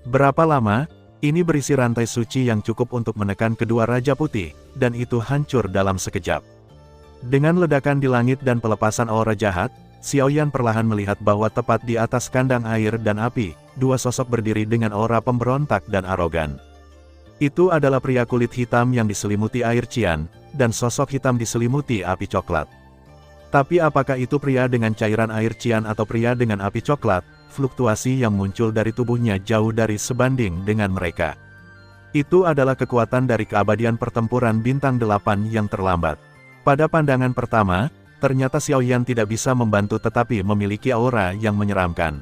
Berapa lama? Ini berisi rantai suci yang cukup untuk menekan kedua Raja Putih, dan itu hancur dalam sekejap. Dengan ledakan di langit dan pelepasan aura jahat, Xiaoyan perlahan melihat bahwa tepat di atas kandang air dan api, dua sosok berdiri dengan aura pemberontak dan arogan. Itu adalah pria kulit hitam yang diselimuti air cian, dan sosok hitam diselimuti api coklat. Tapi apakah itu pria dengan cairan air cian atau pria dengan api coklat? Fluktuasi yang muncul dari tubuhnya jauh dari sebanding dengan mereka. Itu adalah kekuatan dari keabadian pertempuran bintang 8 yang terlambat. Pada pandangan pertama, ternyata Xiaoyan tidak bisa membantu tetapi memiliki aura yang menyeramkan.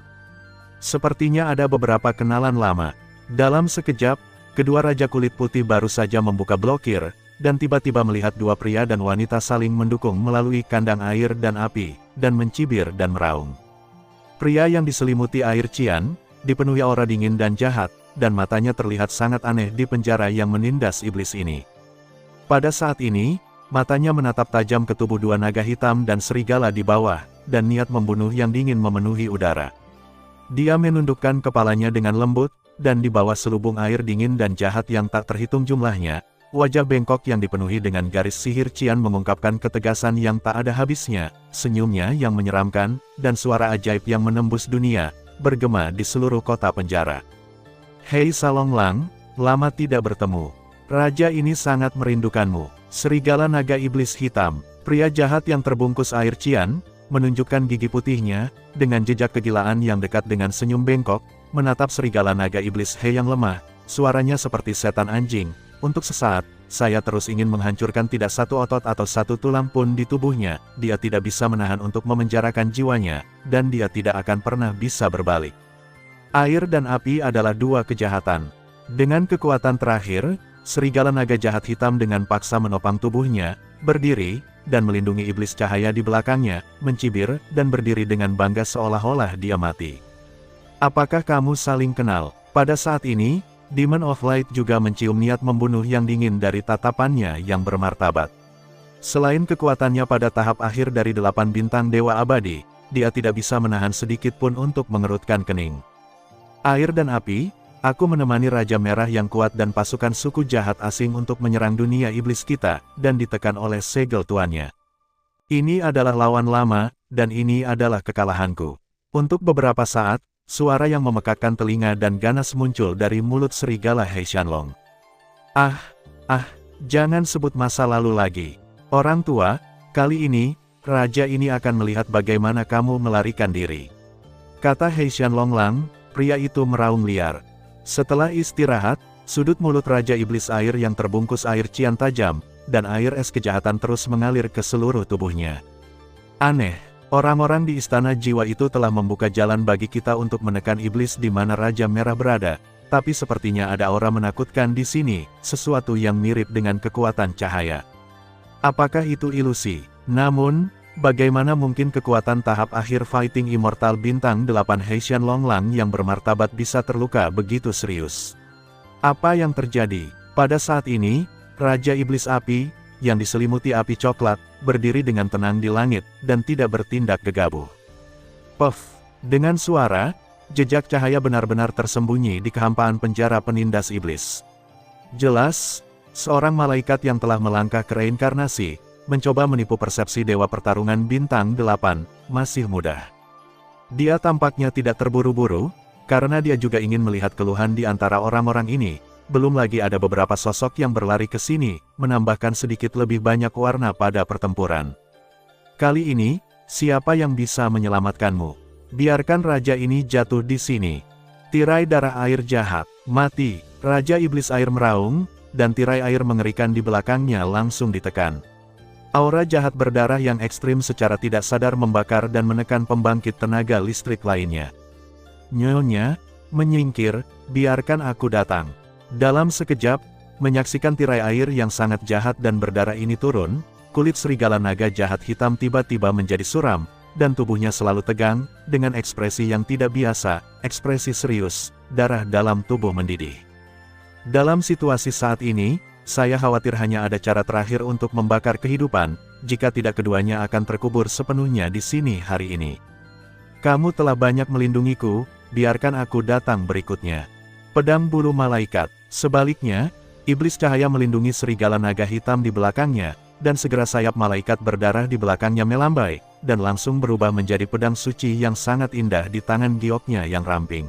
Sepertinya ada beberapa kenalan lama. Dalam sekejap, kedua Raja Kulit Putih baru saja membuka blokir, dan tiba-tiba melihat dua pria dan wanita saling mendukung melalui kandang air dan api, dan mencibir dan meraung. Pria yang diselimuti air cian, dipenuhi aura dingin dan jahat, dan matanya terlihat sangat aneh di penjara yang menindas iblis ini. Pada saat ini, matanya menatap tajam ke tubuh dua naga hitam dan serigala di bawah, dan niat membunuh yang dingin memenuhi udara. Dia menundukkan kepalanya dengan lembut, dan di bawah selubung air dingin dan jahat yang tak terhitung jumlahnya, wajah bengkok yang dipenuhi dengan garis sihir cian mengungkapkan ketegasan yang tak ada habisnya, senyumnya yang menyeramkan, dan suara ajaib yang menembus dunia, bergema di seluruh kota penjara. Hei Salonglang, lama tidak bertemu. Raja ini sangat merindukanmu. Serigala naga iblis hitam, pria jahat yang terbungkus air cian, menunjukkan gigi putihnya, dengan jejak kegilaan yang dekat dengan senyum bengkok, menatap serigala naga iblis He yang lemah, suaranya seperti setan anjing. Untuk sesaat, saya terus ingin menghancurkan tidak satu otot atau satu tulang pun di tubuhnya, dia tidak bisa menahan untuk memenjarakan jiwanya, dan dia tidak akan pernah bisa berbalik. Air dan api adalah dua kejahatan. Dengan kekuatan terakhir, serigala naga jahat hitam dengan paksa menopang tubuhnya, berdiri, dan melindungi iblis cahaya di belakangnya, mencibir, dan berdiri dengan bangga seolah-olah dia mati. Apakah kamu saling kenal? Pada saat ini, Demon of Light juga mencium niat membunuh yang dingin dari tatapannya yang bermartabat. Selain kekuatannya pada tahap akhir dari 8 bintang Dewa Abadi, dia tidak bisa menahan sedikit pun untuk mengerutkan kening. Air dan api, aku menemani Raja Merah yang kuat dan pasukan suku jahat asing untuk menyerang dunia iblis kita, dan ditekan oleh segel tuannya. Ini adalah lawan lama, dan ini adalah kekalahanku. Untuk beberapa saat, suara yang memekakkan telinga dan ganas muncul dari mulut serigala He Shanlong. Jangan sebut masa lalu lagi. Orang tua, kali ini, raja ini akan melihat bagaimana kamu melarikan diri. Kata He Shanlong Lang, pria itu meraung liar. Setelah istirahat, sudut mulut Raja Iblis Air yang terbungkus air cian tajam, dan air es kejahatan terus mengalir ke seluruh tubuhnya. Aneh. Orang-orang di istana jiwa itu telah membuka jalan bagi kita untuk menekan iblis di mana Raja Merah berada, tapi sepertinya ada aura menakutkan di sini, sesuatu yang mirip dengan kekuatan cahaya. Apakah itu ilusi? Namun, bagaimana mungkin kekuatan tahap akhir Fighting Immortal Bintang 8 He Shanlong Lang yang bermartabat bisa terluka begitu serius? Apa yang terjadi? Pada saat ini, Raja Iblis Api, yang diselimuti api coklat, berdiri dengan tenang di langit, dan tidak bertindak gegabah. Puff! Dengan suara, jejak cahaya benar-benar tersembunyi di kehampaan penjara penindas iblis. Jelas, seorang malaikat yang telah melangkah ke reinkarnasi, mencoba menipu persepsi Dewa Pertarungan Bintang 8, masih mudah. Dia tampaknya tidak terburu-buru, karena dia juga ingin melihat keluhan di antara orang-orang ini. Belum lagi ada beberapa sosok yang berlari ke sini, menambahkan sedikit lebih banyak warna pada pertempuran. Kali ini, siapa yang bisa menyelamatkanmu? Biarkan raja ini jatuh di sini. Tirai darah air jahat, mati. Raja Iblis Air meraung, dan tirai air mengerikan di belakangnya langsung ditekan. Aura jahat berdarah yang ekstrim secara tidak sadar membakar dan menekan pembangkit tenaga listrik lainnya. Nyonya, menyingkir, biarkan aku datang. Dalam sekejap, menyaksikan tirai air yang sangat jahat dan berdarah ini turun, kulit serigala naga jahat hitam tiba-tiba menjadi suram, dan tubuhnya selalu tegang, dengan ekspresi yang tidak biasa, ekspresi serius, darah dalam tubuh mendidih. Dalam situasi saat ini, saya khawatir hanya ada cara terakhir untuk membakar kehidupan, jika tidak keduanya akan terkubur sepenuhnya di sini hari ini. Kamu telah banyak melindungiku, biarkan aku datang berikutnya. Pedang bulu malaikat. Sebaliknya, iblis cahaya melindungi serigala naga hitam di belakangnya, dan segera sayap malaikat berdarah di belakangnya melambai, dan langsung berubah menjadi pedang suci yang sangat indah di tangan gioknya yang ramping.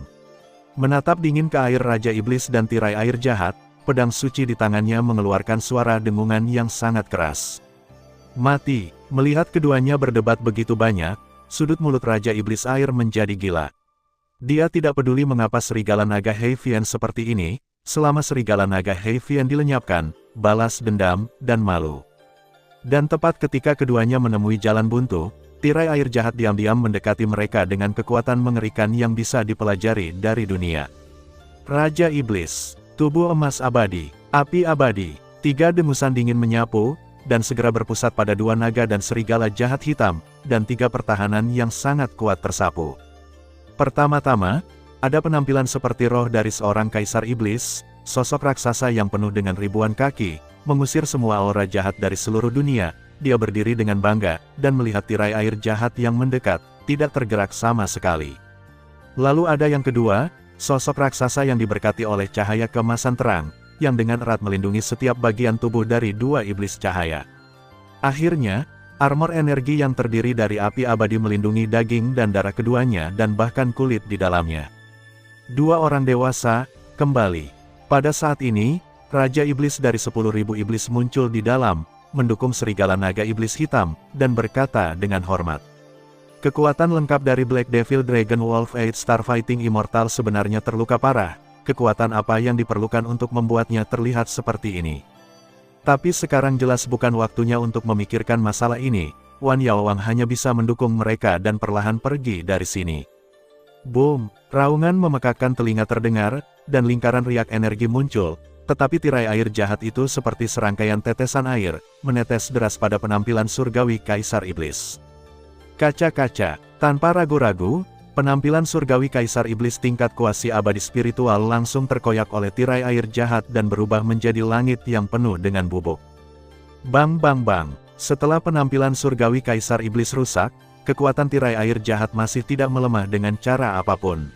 Menatap dingin ke air Raja Iblis dan tirai air jahat, pedang suci di tangannya mengeluarkan suara dengungan yang sangat keras. Mati. Melihat keduanya berdebat begitu banyak, sudut mulut Raja Iblis Air menjadi gila. Dia tidak peduli mengapa serigala naga Heivian seperti ini, selama serigala naga Heivian dilenyapkan, balas dendam, dan malu. Dan tepat ketika keduanya menemui jalan buntu, tirai air jahat diam-diam mendekati mereka dengan kekuatan mengerikan yang bisa dipelajari dari dunia. Raja Iblis, tubuh emas abadi, api abadi, 3 dengusan dingin menyapu, dan segera berpusat pada 2 naga dan serigala jahat hitam, dan 3 pertahanan yang sangat kuat tersapu. Pertama-tama, ada penampilan seperti roh dari seorang kaisar iblis, sosok raksasa yang penuh dengan ribuan kaki, mengusir semua aura jahat dari seluruh dunia. Dia berdiri dengan bangga, dan melihat tirai air jahat yang mendekat, tidak tergerak sama sekali. Lalu ada yang kedua, sosok raksasa yang diberkati oleh cahaya keemasan terang, yang dengan erat melindungi setiap bagian tubuh dari 2 iblis cahaya. Akhirnya, armor energi yang terdiri dari api abadi melindungi daging dan darah keduanya dan bahkan kulit di dalamnya. 2 orang dewasa, kembali. Pada saat ini, Raja Iblis dari 10.000 iblis muncul di dalam, mendukung serigala naga iblis hitam, dan berkata dengan hormat. Kekuatan lengkap dari Black Devil Dragon Wolf 8 Starfighting Immortal sebenarnya terluka parah. Kekuatan apa yang diperlukan untuk membuatnya terlihat seperti ini? Tapi sekarang jelas bukan waktunya untuk memikirkan masalah ini. Wan Yaowang hanya bisa mendukung mereka dan perlahan pergi dari sini. Boom! Raungan memekakkan telinga terdengar, dan lingkaran riak energi muncul, tetapi tirai air jahat itu seperti serangkaian tetesan air, menetes deras pada penampilan surgawi Kaisar Iblis. Kaca-kaca, tanpa ragu-ragu, penampilan surgawi Kaisar Iblis tingkat kuasi abadi spiritual langsung terkoyak oleh tirai air jahat dan berubah menjadi langit yang penuh dengan bubuk. Bang bang bang, setelah penampilan surgawi Kaisar Iblis rusak, kekuatan tirai air jahat masih tidak melemah dengan cara apapun.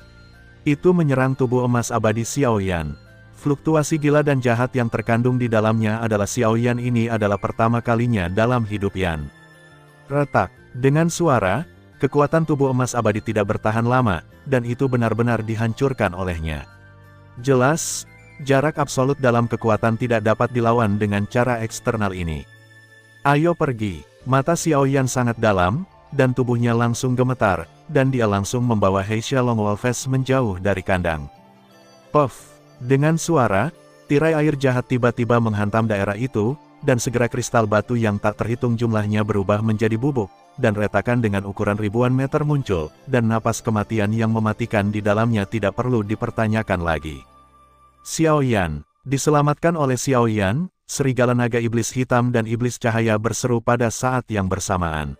Itu menyerang tubuh emas abadi Xiaoyan. Fluktuasi gila dan jahat yang terkandung di dalamnya adalah Xiaoyan ini adalah pertama kalinya dalam hidup Yan. Retak, dengan suara, kekuatan tubuh emas abadi tidak bertahan lama, dan itu benar-benar dihancurkan olehnya. Jelas, jarak absolut dalam kekuatan tidak dapat dilawan dengan cara eksternal ini. Ayo pergi, mata Xiaoyan sangat dalam, dan tubuhnya langsung gemetar, dan dia langsung membawa Heisha Longwolves menjauh dari kandang. Puff, dengan suara, tirai air jahat tiba-tiba menghantam daerah itu, dan segera kristal batu yang tak terhitung jumlahnya berubah menjadi bubuk, dan retakan dengan ukuran ribuan meter muncul, dan napas kematian yang mematikan di dalamnya tidak perlu dipertanyakan lagi. Xiaoyan, diselamatkan oleh Xiaoyan, serigala naga iblis hitam dan iblis cahaya berseru pada saat yang bersamaan.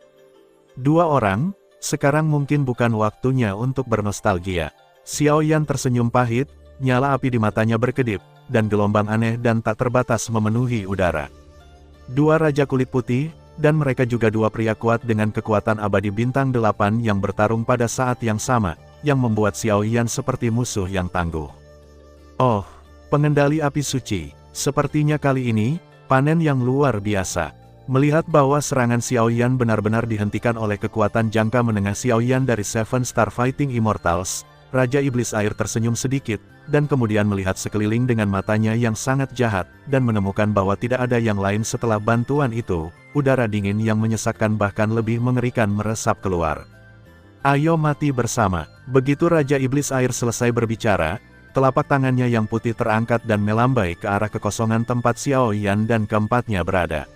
2 orang, sekarang mungkin bukan waktunya untuk bernostalgia. Xiaoyan tersenyum pahit, nyala api di matanya berkedip, dan gelombang aneh dan tak terbatas memenuhi udara. 2 raja kulit putih, dan mereka juga 2 pria kuat dengan kekuatan abadi bintang 8 yang bertarung pada saat yang sama, yang membuat Xiaoyan seperti musuh yang tangguh. Oh, pengendali api suci, sepertinya kali ini, panen yang luar biasa. Melihat bahwa serangan Xiaoyan benar-benar dihentikan oleh kekuatan jangka menengah Xiaoyan dari 7 Starfighting Immortals, Raja Iblis Air tersenyum sedikit, dan kemudian melihat sekeliling dengan matanya yang sangat jahat, dan menemukan bahwa tidak ada yang lain setelah bantuan itu. Udara dingin yang menyesakkan bahkan lebih mengerikan meresap keluar. Ayo mati bersama. Begitu Raja Iblis Air selesai berbicara, telapak tangannya yang putih terangkat dan melambai ke arah kekosongan tempat Xiaoyan dan keempatnya berada.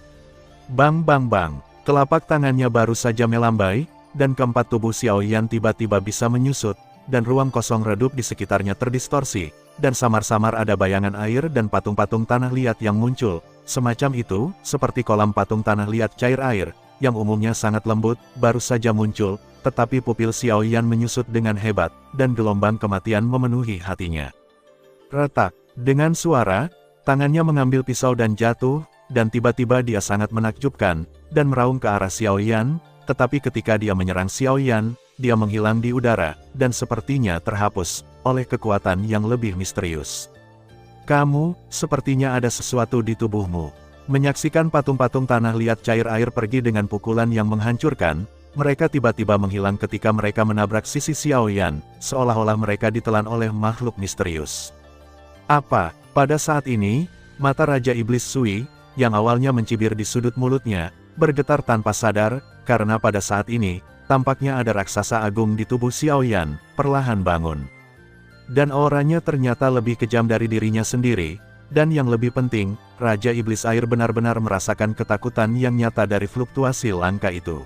Bang bang bang, telapak tangannya baru saja melambai, dan keempat tubuh Xiaoyan tiba-tiba bisa menyusut, dan ruang kosong redup di sekitarnya terdistorsi, dan samar-samar ada bayangan air dan patung-patung tanah liat yang muncul. Semacam itu, seperti kolam patung tanah liat cair air, yang umumnya sangat lembut, baru saja muncul, tetapi pupil Xiaoyan menyusut dengan hebat, dan gelombang kematian memenuhi hatinya. Retak, dengan suara, tangannya mengambil pisau dan jatuh, dan tiba-tiba dia sangat menakjubkan, dan meraung ke arah Xiaoyan, tetapi ketika dia menyerang Xiaoyan, dia menghilang di udara, dan sepertinya terhapus oleh kekuatan yang lebih misterius. Kamu, sepertinya ada sesuatu di tubuhmu. Menyaksikan patung-patung tanah liat cair air pergi dengan pukulan yang menghancurkan, mereka tiba-tiba menghilang ketika mereka menabrak sisi Xiaoyan, seolah-olah mereka ditelan oleh makhluk misterius. Apa? Pada saat ini, mata Raja Iblis Sui, yang awalnya mencibir di sudut mulutnya, bergetar tanpa sadar, karena pada saat ini, tampaknya ada raksasa agung di tubuh Xiaoyan, perlahan bangun. Dan auranya ternyata lebih kejam dari dirinya sendiri, dan yang lebih penting, Raja Iblis Air benar-benar merasakan ketakutan yang nyata dari fluktuasi langkah itu.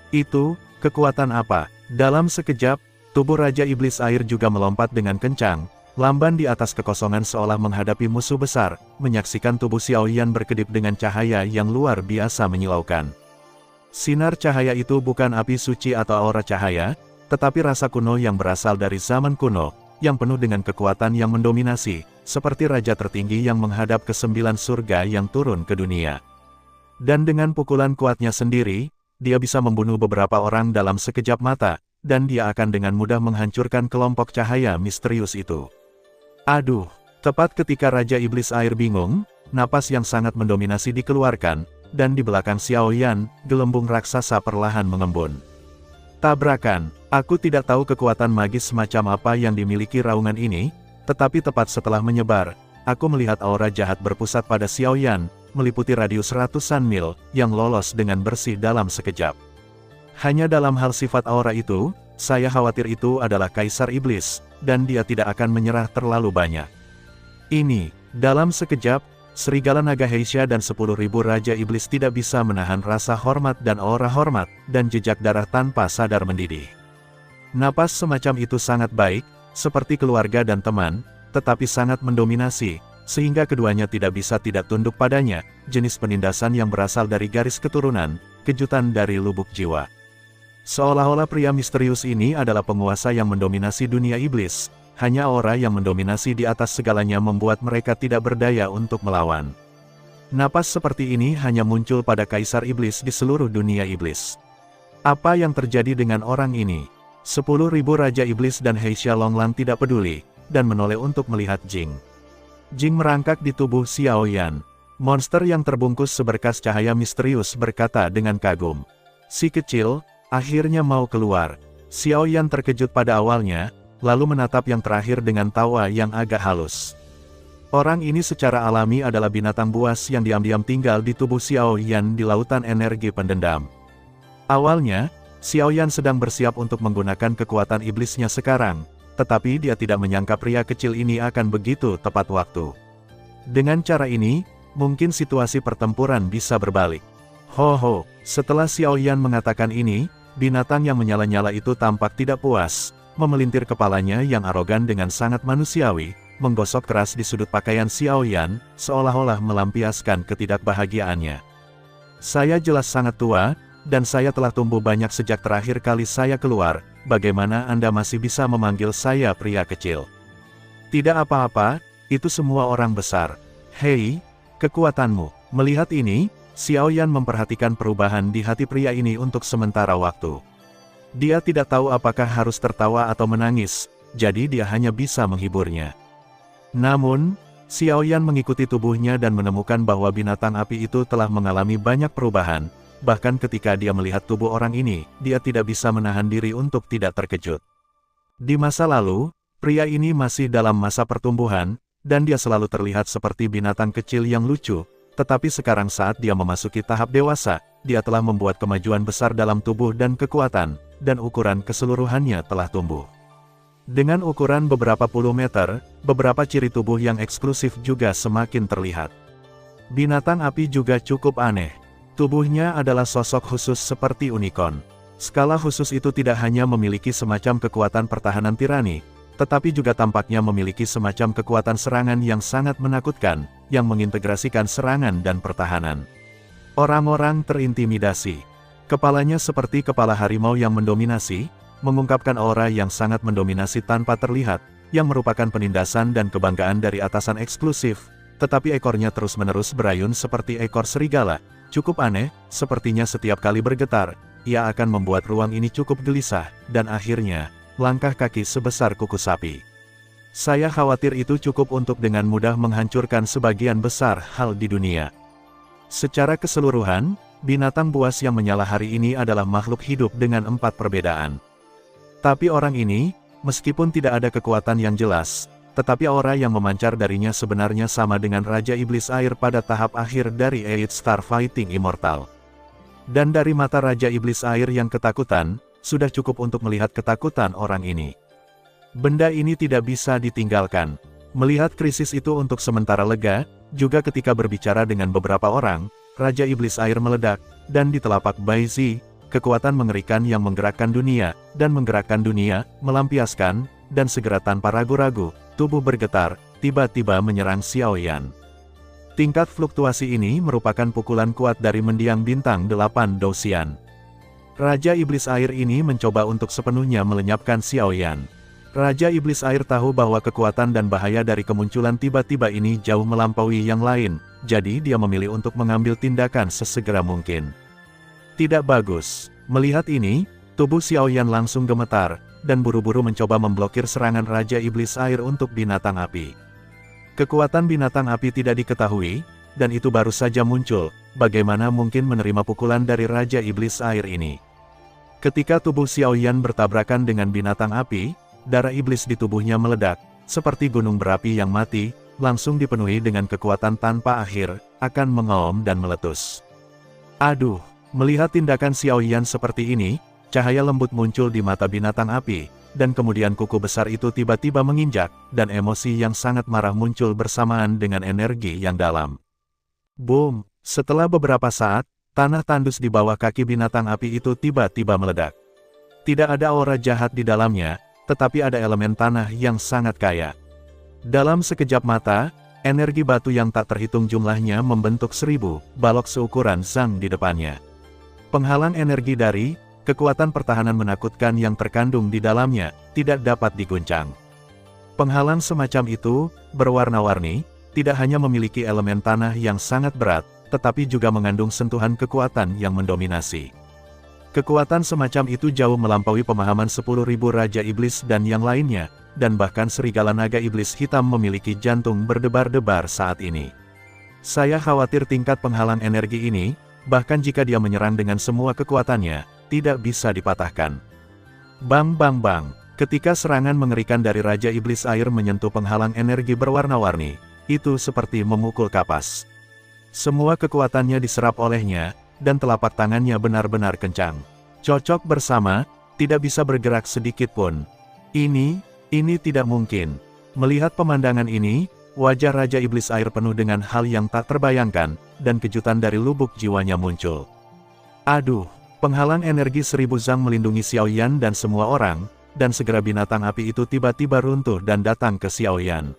Itu, kekuatan apa? Dalam sekejap, tubuh Raja Iblis Air juga melompat dengan kencang, lamban di atas kekosongan seolah menghadapi musuh besar, menyaksikan tubuh Xiaoyan berkedip dengan cahaya yang luar biasa menyilaukan. Sinar cahaya itu bukan api suci atau aura cahaya, tetapi rasa kuno yang berasal dari zaman kuno, yang penuh dengan kekuatan yang mendominasi, seperti raja tertinggi yang menghadap ke 9 surga yang turun ke dunia. Dan dengan pukulan kuatnya sendiri, dia bisa membunuh beberapa orang dalam sekejap mata, dan dia akan dengan mudah menghancurkan kelompok cahaya misterius itu. Aduh, tepat ketika Raja Iblis Air bingung, napas yang sangat mendominasi dikeluarkan, dan di belakang Xiaoyan, gelembung raksasa perlahan mengembun. Tabrakan, aku tidak tahu kekuatan magis semacam apa yang dimiliki raungan ini, tetapi tepat setelah menyebar, aku melihat aura jahat berpusat pada Xiaoyan, meliputi radius ratusan mil, yang lolos dengan bersih dalam sekejap. Hanya dalam hal sifat aura itu, saya khawatir itu adalah Kaisar Iblis, dan dia tidak akan menyerah terlalu banyak. Ini, dalam sekejap, Serigala Naga Heisha dan 10.000 Raja Iblis tidak bisa menahan rasa hormat dan aura hormat, dan jejak darah tanpa sadar mendidih. Napas semacam itu sangat baik, seperti keluarga dan teman, tetapi sangat mendominasi, sehingga keduanya tidak bisa tidak tunduk padanya, jenis penindasan yang berasal dari garis keturunan, kejutan dari lubuk jiwa. Seolah-olah pria misterius ini adalah penguasa yang mendominasi dunia iblis. Hanya aura yang mendominasi di atas segalanya membuat mereka tidak berdaya untuk melawan. Napas seperti ini hanya muncul pada Kaisar Iblis di seluruh dunia iblis. Apa yang terjadi dengan orang ini? 10.000 Raja Iblis dan Heisha Longlang tidak peduli, dan menoleh untuk melihat Jing. Jing merangkak di tubuh Xiaoyan. Monster yang terbungkus seberkas cahaya misterius berkata dengan kagum. Si kecil, akhirnya mau keluar. Xiaoyan terkejut pada awalnya, lalu menatap yang terakhir dengan tawa yang agak halus. Orang ini secara alami adalah binatang buas yang diam-diam tinggal di tubuh Xiaoyan di lautan energi pendendam. Awalnya, Xiaoyan sedang bersiap untuk menggunakan kekuatan iblisnya sekarang, tetapi dia tidak menyangka pria kecil ini akan begitu tepat waktu. Dengan cara ini, mungkin situasi pertempuran bisa berbalik. Ho, setelah Xiaoyan mengatakan ini, binatang yang menyala-nyala itu tampak tidak puas, memelintir kepalanya yang arogan dengan sangat manusiawi, menggosok keras di sudut pakaian Xiaoyan, seolah-olah melampiaskan ketidakbahagiaannya. Saya jelas sangat tua, dan saya telah tumbuh banyak sejak terakhir kali saya keluar, bagaimana Anda masih bisa memanggil saya pria kecil? Tidak apa-apa, itu semua orang besar. Hei, kekuatanmu. Melihat ini, Xiaoyan memperhatikan perubahan di hati pria ini untuk sementara waktu. Dia tidak tahu apakah harus tertawa atau menangis, jadi dia hanya bisa menghiburnya. Namun, Xiaoyan mengikuti tubuhnya dan menemukan bahwa binatang api itu telah mengalami banyak perubahan, bahkan ketika dia melihat tubuh orang ini, dia tidak bisa menahan diri untuk tidak terkejut. Di masa lalu, pria ini masih dalam masa pertumbuhan, dan dia selalu terlihat seperti binatang kecil yang lucu, tetapi sekarang saat dia memasuki tahap dewasa, dia telah membuat kemajuan besar dalam tubuh dan kekuatan, dan ukuran keseluruhannya telah tumbuh. Dengan ukuran beberapa puluh meter, beberapa ciri tubuh yang eksklusif juga semakin terlihat. Binatang api juga cukup aneh. Tubuhnya adalah sosok khusus seperti unicorn. Skala khusus itu tidak hanya memiliki semacam kekuatan pertahanan tirani, tetapi juga tampaknya memiliki semacam kekuatan serangan yang sangat menakutkan, yang mengintegrasikan serangan dan pertahanan. Orang-orang terintimidasi. Kepalanya seperti kepala harimau yang mendominasi, mengungkapkan aura yang sangat mendominasi tanpa terlihat, yang merupakan penindasan dan kebanggaan dari atasan eksklusif, tetapi ekornya terus-menerus berayun seperti ekor serigala, cukup aneh, sepertinya setiap kali bergetar, ia akan membuat ruang ini cukup gelisah, dan akhirnya, langkah kaki sebesar kuku sapi. Saya khawatir itu cukup untuk dengan mudah menghancurkan sebagian besar hal di dunia. Secara keseluruhan, binatang buas yang menyala hari ini adalah makhluk hidup dengan 4 perbedaan. Tapi orang ini, meskipun tidak ada kekuatan yang jelas, tetapi aura yang memancar darinya sebenarnya sama dengan Raja Iblis Air pada tahap akhir dari Eight Star Fighting Immortal. Dan dari mata Raja Iblis Air yang ketakutan, sudah cukup untuk melihat ketakutan orang ini. Benda ini tidak bisa ditinggalkan. Melihat krisis itu untuk sementara lega, juga ketika berbicara dengan beberapa orang, Raja Iblis Air meledak, dan di telapak Baizi, kekuatan mengerikan yang menggerakkan dunia, melampiaskan, dan segera tanpa ragu-ragu, tubuh bergetar, tiba-tiba menyerang Xiaoyan. Tingkat fluktuasi ini merupakan pukulan kuat dari mendiang bintang 8 Douxian. Raja Iblis Air ini mencoba untuk sepenuhnya melenyapkan Xiaoyan. Raja Iblis Air tahu bahwa kekuatan dan bahaya dari kemunculan tiba-tiba ini jauh melampaui yang lain, jadi dia memilih untuk mengambil tindakan sesegera mungkin. Tidak bagus. Melihat ini, tubuh Xiaoyan langsung gemetar, dan buru-buru mencoba memblokir serangan Raja Iblis Air untuk binatang api. Kekuatan binatang api tidak diketahui, dan itu baru saja muncul, bagaimana mungkin menerima pukulan dari Raja Iblis Air ini. Ketika tubuh Xiaoyan bertabrakan dengan binatang api, darah iblis di tubuhnya meledak, seperti gunung berapi yang mati, langsung dipenuhi dengan kekuatan tanpa akhir, akan mengaum dan meletus. Aduh, melihat tindakan Xiaoyan seperti ini, cahaya lembut muncul di mata binatang api, dan kemudian kuku besar itu tiba-tiba menginjak, dan emosi yang sangat marah muncul bersamaan dengan energi yang dalam. Boom! Setelah beberapa saat, tanah tandus di bawah kaki binatang api itu tiba-tiba meledak. Tidak ada aura jahat di dalamnya, tetapi ada elemen tanah yang sangat kaya. Dalam sekejap mata, energi batu yang tak terhitung jumlahnya membentuk 1000 balok seukuran zang di depannya. Penghalang energi dari kekuatan pertahanan menakutkan yang terkandung di dalamnya, tidak dapat diguncang. Penghalang semacam itu, berwarna-warni, tidak hanya memiliki elemen tanah yang sangat berat, tetapi juga mengandung sentuhan kekuatan yang mendominasi. Kekuatan semacam itu jauh melampaui pemahaman 10.000 Raja Iblis dan yang lainnya, dan bahkan serigala naga iblis hitam memiliki jantung berdebar-debar saat ini. Saya khawatir tingkat penghalang energi ini, bahkan jika dia menyerang dengan semua kekuatannya, tidak bisa dipatahkan. Bang bang bang, ketika serangan mengerikan dari Raja Iblis Air menyentuh penghalang energi berwarna-warni, itu seperti memukul kapas. Semua kekuatannya diserap olehnya, dan telapak tangannya benar-benar kencang. Cocok bersama, tidak bisa bergerak sedikit pun. Ini tidak mungkin. Melihat pemandangan ini, wajah Raja Iblis Air penuh dengan hal yang tak terbayangkan, dan kejutan dari lubuk jiwanya muncul. Aduh! Penghalang energi 1000 zang melindungi Xiaoyan dan semua orang, dan segera binatang api itu tiba-tiba runtuh dan datang ke Xiaoyan.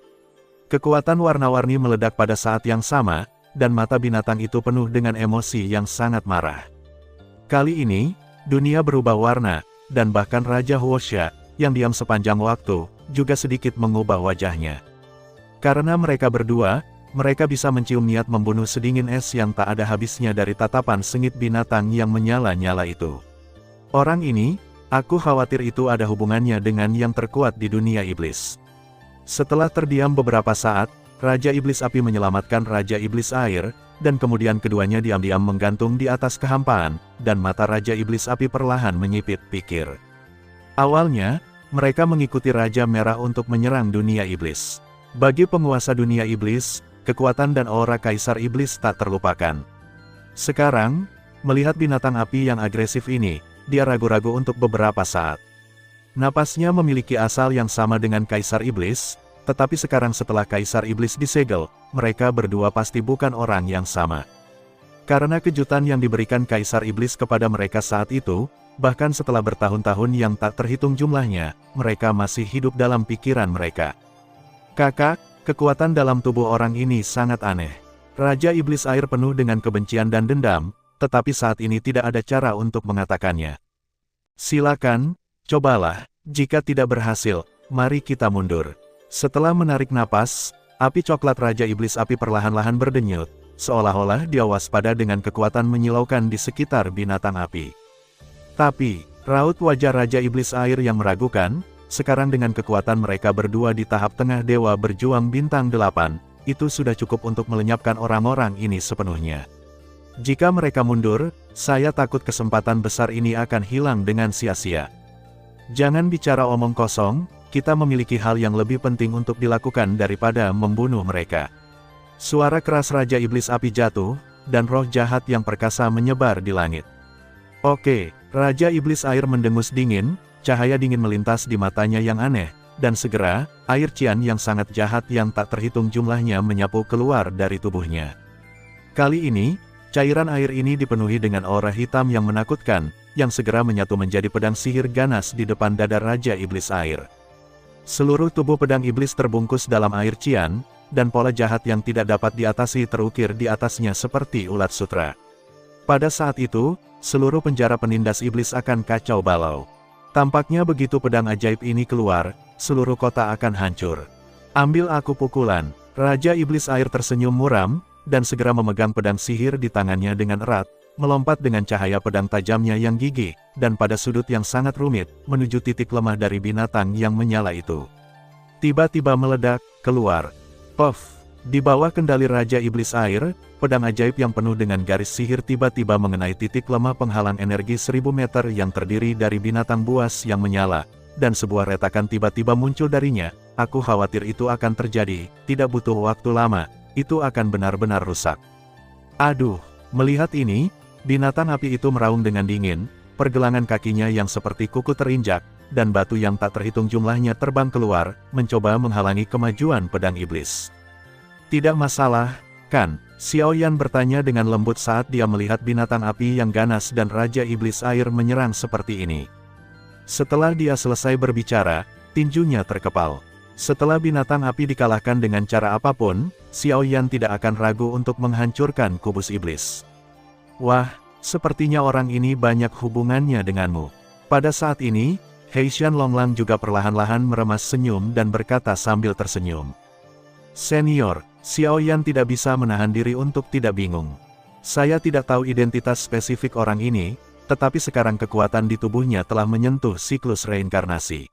Kekuatan warna-warni meledak pada saat yang sama, dan mata binatang itu penuh dengan emosi yang sangat marah. Kali ini, dunia berubah warna, dan bahkan Raja Huoxia, yang diam sepanjang waktu, juga sedikit mengubah wajahnya. Karena mereka berdua, mereka bisa mencium niat membunuh sedingin es yang tak ada habisnya dari tatapan sengit binatang yang menyala-nyala itu. Orang ini, aku khawatir itu ada hubungannya dengan yang terkuat di dunia iblis. Setelah terdiam beberapa saat, Raja Iblis Api menyelamatkan Raja Iblis Air, dan kemudian keduanya diam-diam menggantung di atas kehampaan, dan mata Raja Iblis Api perlahan menyipit pikir. Awalnya, mereka mengikuti Raja Merah untuk menyerang dunia iblis. Bagi penguasa dunia iblis, kekuatan dan aura Kaisar Iblis tak terlupakan. Sekarang, melihat binatang api yang agresif ini, dia ragu-ragu untuk beberapa saat. Napasnya memiliki asal yang sama dengan Kaisar Iblis, tetapi sekarang setelah Kaisar Iblis disegel, mereka berdua pasti bukan orang yang sama. Karena kejutan yang diberikan Kaisar Iblis kepada mereka saat itu, bahkan setelah bertahun-tahun yang tak terhitung jumlahnya, mereka masih hidup dalam pikiran mereka. Kakak, kekuatan dalam tubuh orang ini sangat aneh. Raja Iblis Air penuh dengan kebencian dan dendam, tetapi saat ini tidak ada cara untuk mengatakannya. Silakan, cobalah, jika tidak berhasil, mari kita mundur. Setelah menarik napas, api coklat Raja Iblis Api perlahan-lahan berdenyut, seolah-olah dia waspada dengan kekuatan menyilaukan di sekitar binatang api. Tapi, raut wajah Raja Iblis Air yang meragukan, sekarang dengan kekuatan mereka berdua di tahap tengah Dewa Berjuang Bintang 8, itu sudah cukup untuk melenyapkan orang-orang ini sepenuhnya. Jika mereka mundur, saya takut kesempatan besar ini akan hilang dengan sia-sia. Jangan bicara omong kosong, kita memiliki hal yang lebih penting untuk dilakukan daripada membunuh mereka. Suara keras Raja Iblis Api jatuh, dan roh jahat yang perkasa menyebar di langit. Oke, Raja Iblis Air mendengus dingin, cahaya dingin melintas di matanya yang aneh, dan segera, air cian yang sangat jahat yang tak terhitung jumlahnya menyapu keluar dari tubuhnya. Kali ini, cairan air ini dipenuhi dengan aura hitam yang menakutkan, yang segera menyatu menjadi pedang sihir ganas di depan dada Raja Iblis Air. Seluruh tubuh pedang iblis terbungkus dalam air cian, dan pola jahat yang tidak dapat diatasi terukir di atasnya seperti ulat sutra. Pada saat itu, seluruh penjara penindas iblis akan kacau balau. Tampaknya begitu pedang ajaib ini keluar, seluruh kota akan hancur. Ambil aku pukulan. Raja Iblis Air tersenyum muram, dan segera memegang pedang sihir di tangannya dengan erat, melompat dengan cahaya pedang tajamnya yang gigih, dan pada sudut yang sangat rumit, menuju titik lemah dari binatang yang menyala itu. Tiba-tiba meledak, keluar. Puff! Di bawah kendali Raja Iblis Air, pedang ajaib yang penuh dengan garis sihir tiba-tiba mengenai titik lemah penghalang energi 1000 meter yang terdiri dari binatang buas yang menyala, dan sebuah retakan tiba-tiba muncul darinya. Aku khawatir itu akan terjadi, tidak butuh waktu lama, itu akan benar-benar rusak. Aduh, melihat ini, binatang api itu meraung dengan dingin, pergelangan kakinya yang seperti kuku terinjak, dan batu yang tak terhitung jumlahnya terbang keluar, mencoba menghalangi kemajuan pedang iblis. Tidak masalah, kan? Xiao Yan bertanya dengan lembut saat dia melihat binatang api yang ganas dan Raja Iblis Air menyerang seperti ini. Setelah dia selesai berbicara, tinjunya terkepal. Setelah binatang api dikalahkan dengan cara apapun, Xiao Yan tidak akan ragu untuk menghancurkan kubus iblis. Wah, sepertinya orang ini banyak hubungannya denganmu. Pada saat ini, Heishan Longlang juga perlahan-lahan meremas senyum dan berkata sambil tersenyum. Senior, Xiao Yan tidak bisa menahan diri untuk tidak bingung. Saya tidak tahu identitas spesifik orang ini, tetapi sekarang kekuatan di tubuhnya telah menyentuh siklus reinkarnasi.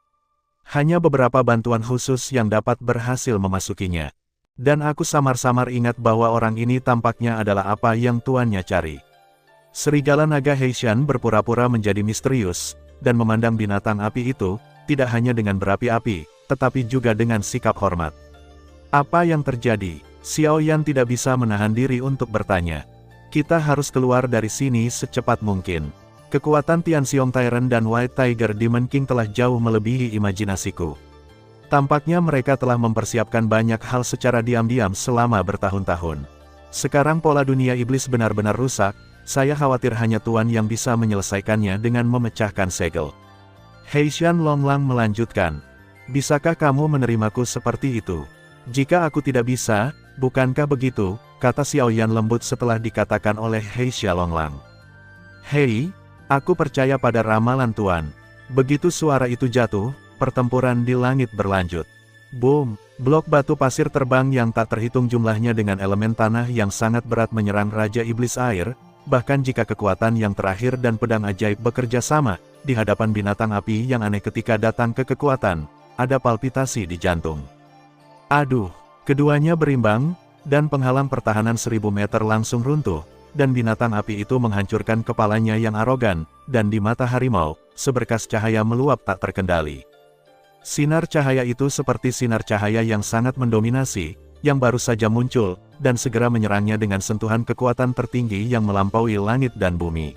Hanya beberapa bantuan khusus yang dapat berhasil memasukinya. Dan aku samar-samar ingat bahwa orang ini tampaknya adalah apa yang tuannya cari. Serigala naga Heishan berpura-pura menjadi misterius, dan memandang binatang api itu, tidak hanya dengan berapi-api, tetapi juga dengan sikap hormat. Apa yang terjadi? Xiao Yan tidak bisa menahan diri untuk bertanya. Kita harus keluar dari sini secepat mungkin. Kekuatan Tianxiong Tyrant dan White Tiger Demon King telah jauh melebihi imajinasiku. Tampaknya mereka telah mempersiapkan banyak hal secara diam-diam selama bertahun-tahun. Sekarang pola dunia iblis benar-benar rusak, saya khawatir hanya Tuan yang bisa menyelesaikannya dengan memecahkan segel. Heishan Longlang melanjutkan. Bisakah kamu menerimaku seperti itu? Jika aku tidak bisa, bukankah begitu, kata Xiao Yan lembut setelah dikatakan oleh Heishan Longlang. Hei, aku percaya pada ramalan Tuan. Begitu suara itu jatuh, pertempuran di langit berlanjut. Boom! Blok batu pasir terbang yang tak terhitung jumlahnya dengan elemen tanah yang sangat berat menyerang Raja Iblis Air, bahkan jika kekuatan yang terakhir dan pedang ajaib bekerja sama, di hadapan binatang api yang aneh ketika datang ke kekuatan, ada palpitasi di jantung. Aduh, keduanya berimbang, dan penghalang pertahanan 1000 meter langsung runtuh, dan binatang api itu menghancurkan kepalanya yang arogan, dan di mata harimau, seberkas cahaya meluap tak terkendali. Sinar cahaya itu seperti sinar cahaya yang sangat mendominasi, yang baru saja muncul, dan segera menyerangnya dengan sentuhan kekuatan tertinggi yang melampaui langit dan bumi.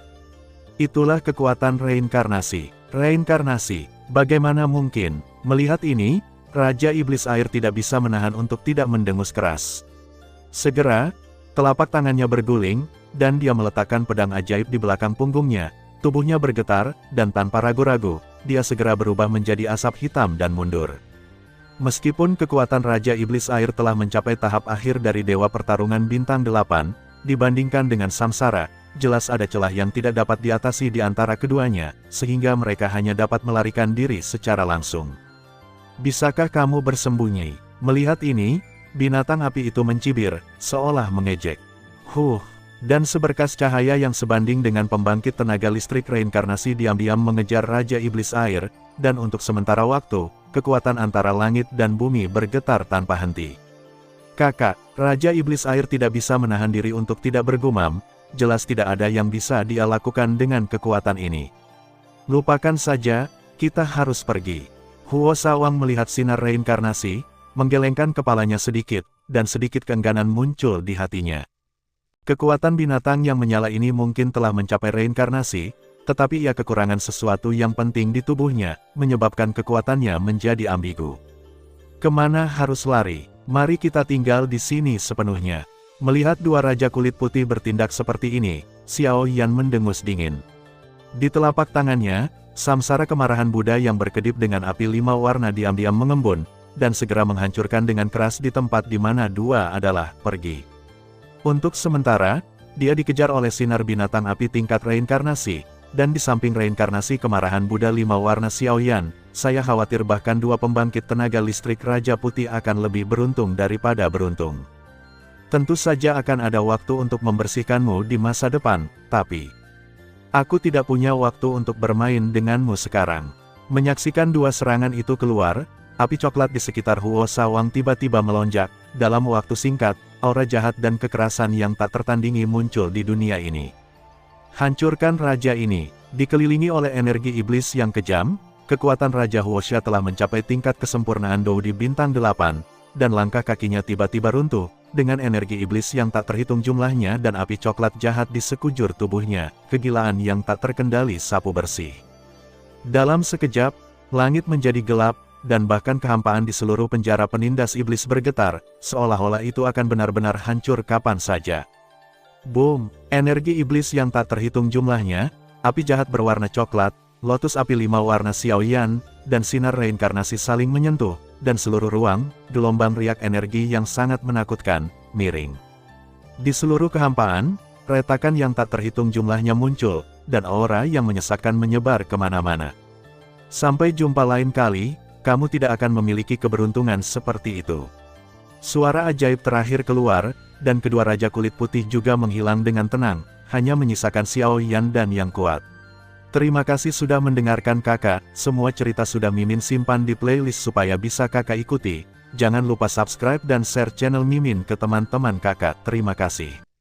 Itulah kekuatan reinkarnasi. Reinkarnasi, bagaimana mungkin? Melihat ini, Raja Iblis Air tidak bisa menahan untuk tidak mendengus keras. Segera, telapak tangannya berguling, dan dia meletakkan pedang ajaib di belakang punggungnya, tubuhnya bergetar, dan tanpa ragu-ragu, dia segera berubah menjadi asap hitam dan mundur. Meskipun kekuatan Raja Iblis Air telah mencapai tahap akhir dari Dewa Pertarungan Bintang 8, dibandingkan dengan Samsara, jelas ada celah yang tidak dapat diatasi di antara keduanya, sehingga mereka hanya dapat melarikan diri secara langsung. Bisakah kamu bersembunyi? Melihat ini, binatang api itu mencibir, seolah mengejek. Dan seberkas cahaya yang sebanding dengan pembangkit tenaga listrik reinkarnasi diam-diam mengejar Raja Iblis Air, dan untuk sementara waktu, kekuatan antara langit dan bumi bergetar tanpa henti. Kakak, Raja Iblis Air tidak bisa menahan diri untuk tidak bergumam, jelas tidak ada yang bisa dia lakukan dengan kekuatan ini. Lupakan saja, kita harus pergi. Huo Sawang melihat sinar reinkarnasi, menggelengkan kepalanya sedikit, dan sedikit keengganan muncul di hatinya. Kekuatan binatang yang menyala ini mungkin telah mencapai reinkarnasi, tetapi ia kekurangan sesuatu yang penting di tubuhnya, menyebabkan kekuatannya menjadi ambigu. Kemana harus lari? Mari kita tinggal di sini sepenuhnya. Melihat dua raja kulit putih bertindak seperti ini, Xiao Yan mendengus dingin. Di telapak tangannya, samsara kemarahan Buddha yang berkedip dengan api 5 warna diam-diam mengembun, dan segera menghancurkan dengan keras di tempat di mana dua adalah pergi. Untuk sementara, dia dikejar oleh sinar binatang api tingkat reinkarnasi, dan di samping reinkarnasi kemarahan Buddha 5 warna Xiaoyan, saya khawatir bahkan dua pembangkit tenaga listrik Raja Putih akan lebih beruntung daripada beruntung. Tentu saja akan ada waktu untuk membersihkanmu di masa depan, tapi aku tidak punya waktu untuk bermain denganmu sekarang. Menyaksikan dua serangan itu keluar, api coklat di sekitar Huo Sawang tiba-tiba melonjak. Dalam waktu singkat, aura jahat dan kekerasan yang tak tertandingi muncul di dunia ini. Hancurkan raja ini. Dikelilingi oleh energi iblis yang kejam, kekuatan Raja Huoxia telah mencapai tingkat kesempurnaan Dou di bintang 8, dan langkah kakinya tiba-tiba runtuh, dengan energi iblis yang tak terhitung jumlahnya dan api coklat jahat di sekujur tubuhnya, kegilaan yang tak terkendali sapu bersih. Dalam sekejap, langit menjadi gelap, dan bahkan kehampaan di seluruh penjara penindas iblis bergetar, seolah-olah itu akan benar-benar hancur kapan saja. Boom! Energi iblis yang tak terhitung jumlahnya, api jahat berwarna coklat, lotus api 5 warna Xiaoyan, dan sinar reinkarnasi saling menyentuh, dan seluruh ruang, gelombang riak energi yang sangat menakutkan, miring. Di seluruh kehampaan, retakan yang tak terhitung jumlahnya muncul, dan aura yang menyesakkan menyebar kemana-mana. Sampai jumpa lain kali, kamu tidak akan memiliki keberuntungan seperti itu. Suara ajaib terakhir keluar, dan kedua raja kulit putih juga menghilang dengan tenang, hanya menyisakan Xiao Yan dan yang kuat. Terima kasih sudah mendengarkan kakak, semua cerita sudah Mimin simpan di playlist supaya bisa kakak ikuti. Jangan lupa subscribe dan share channel Mimin ke teman-teman kakak, terima kasih.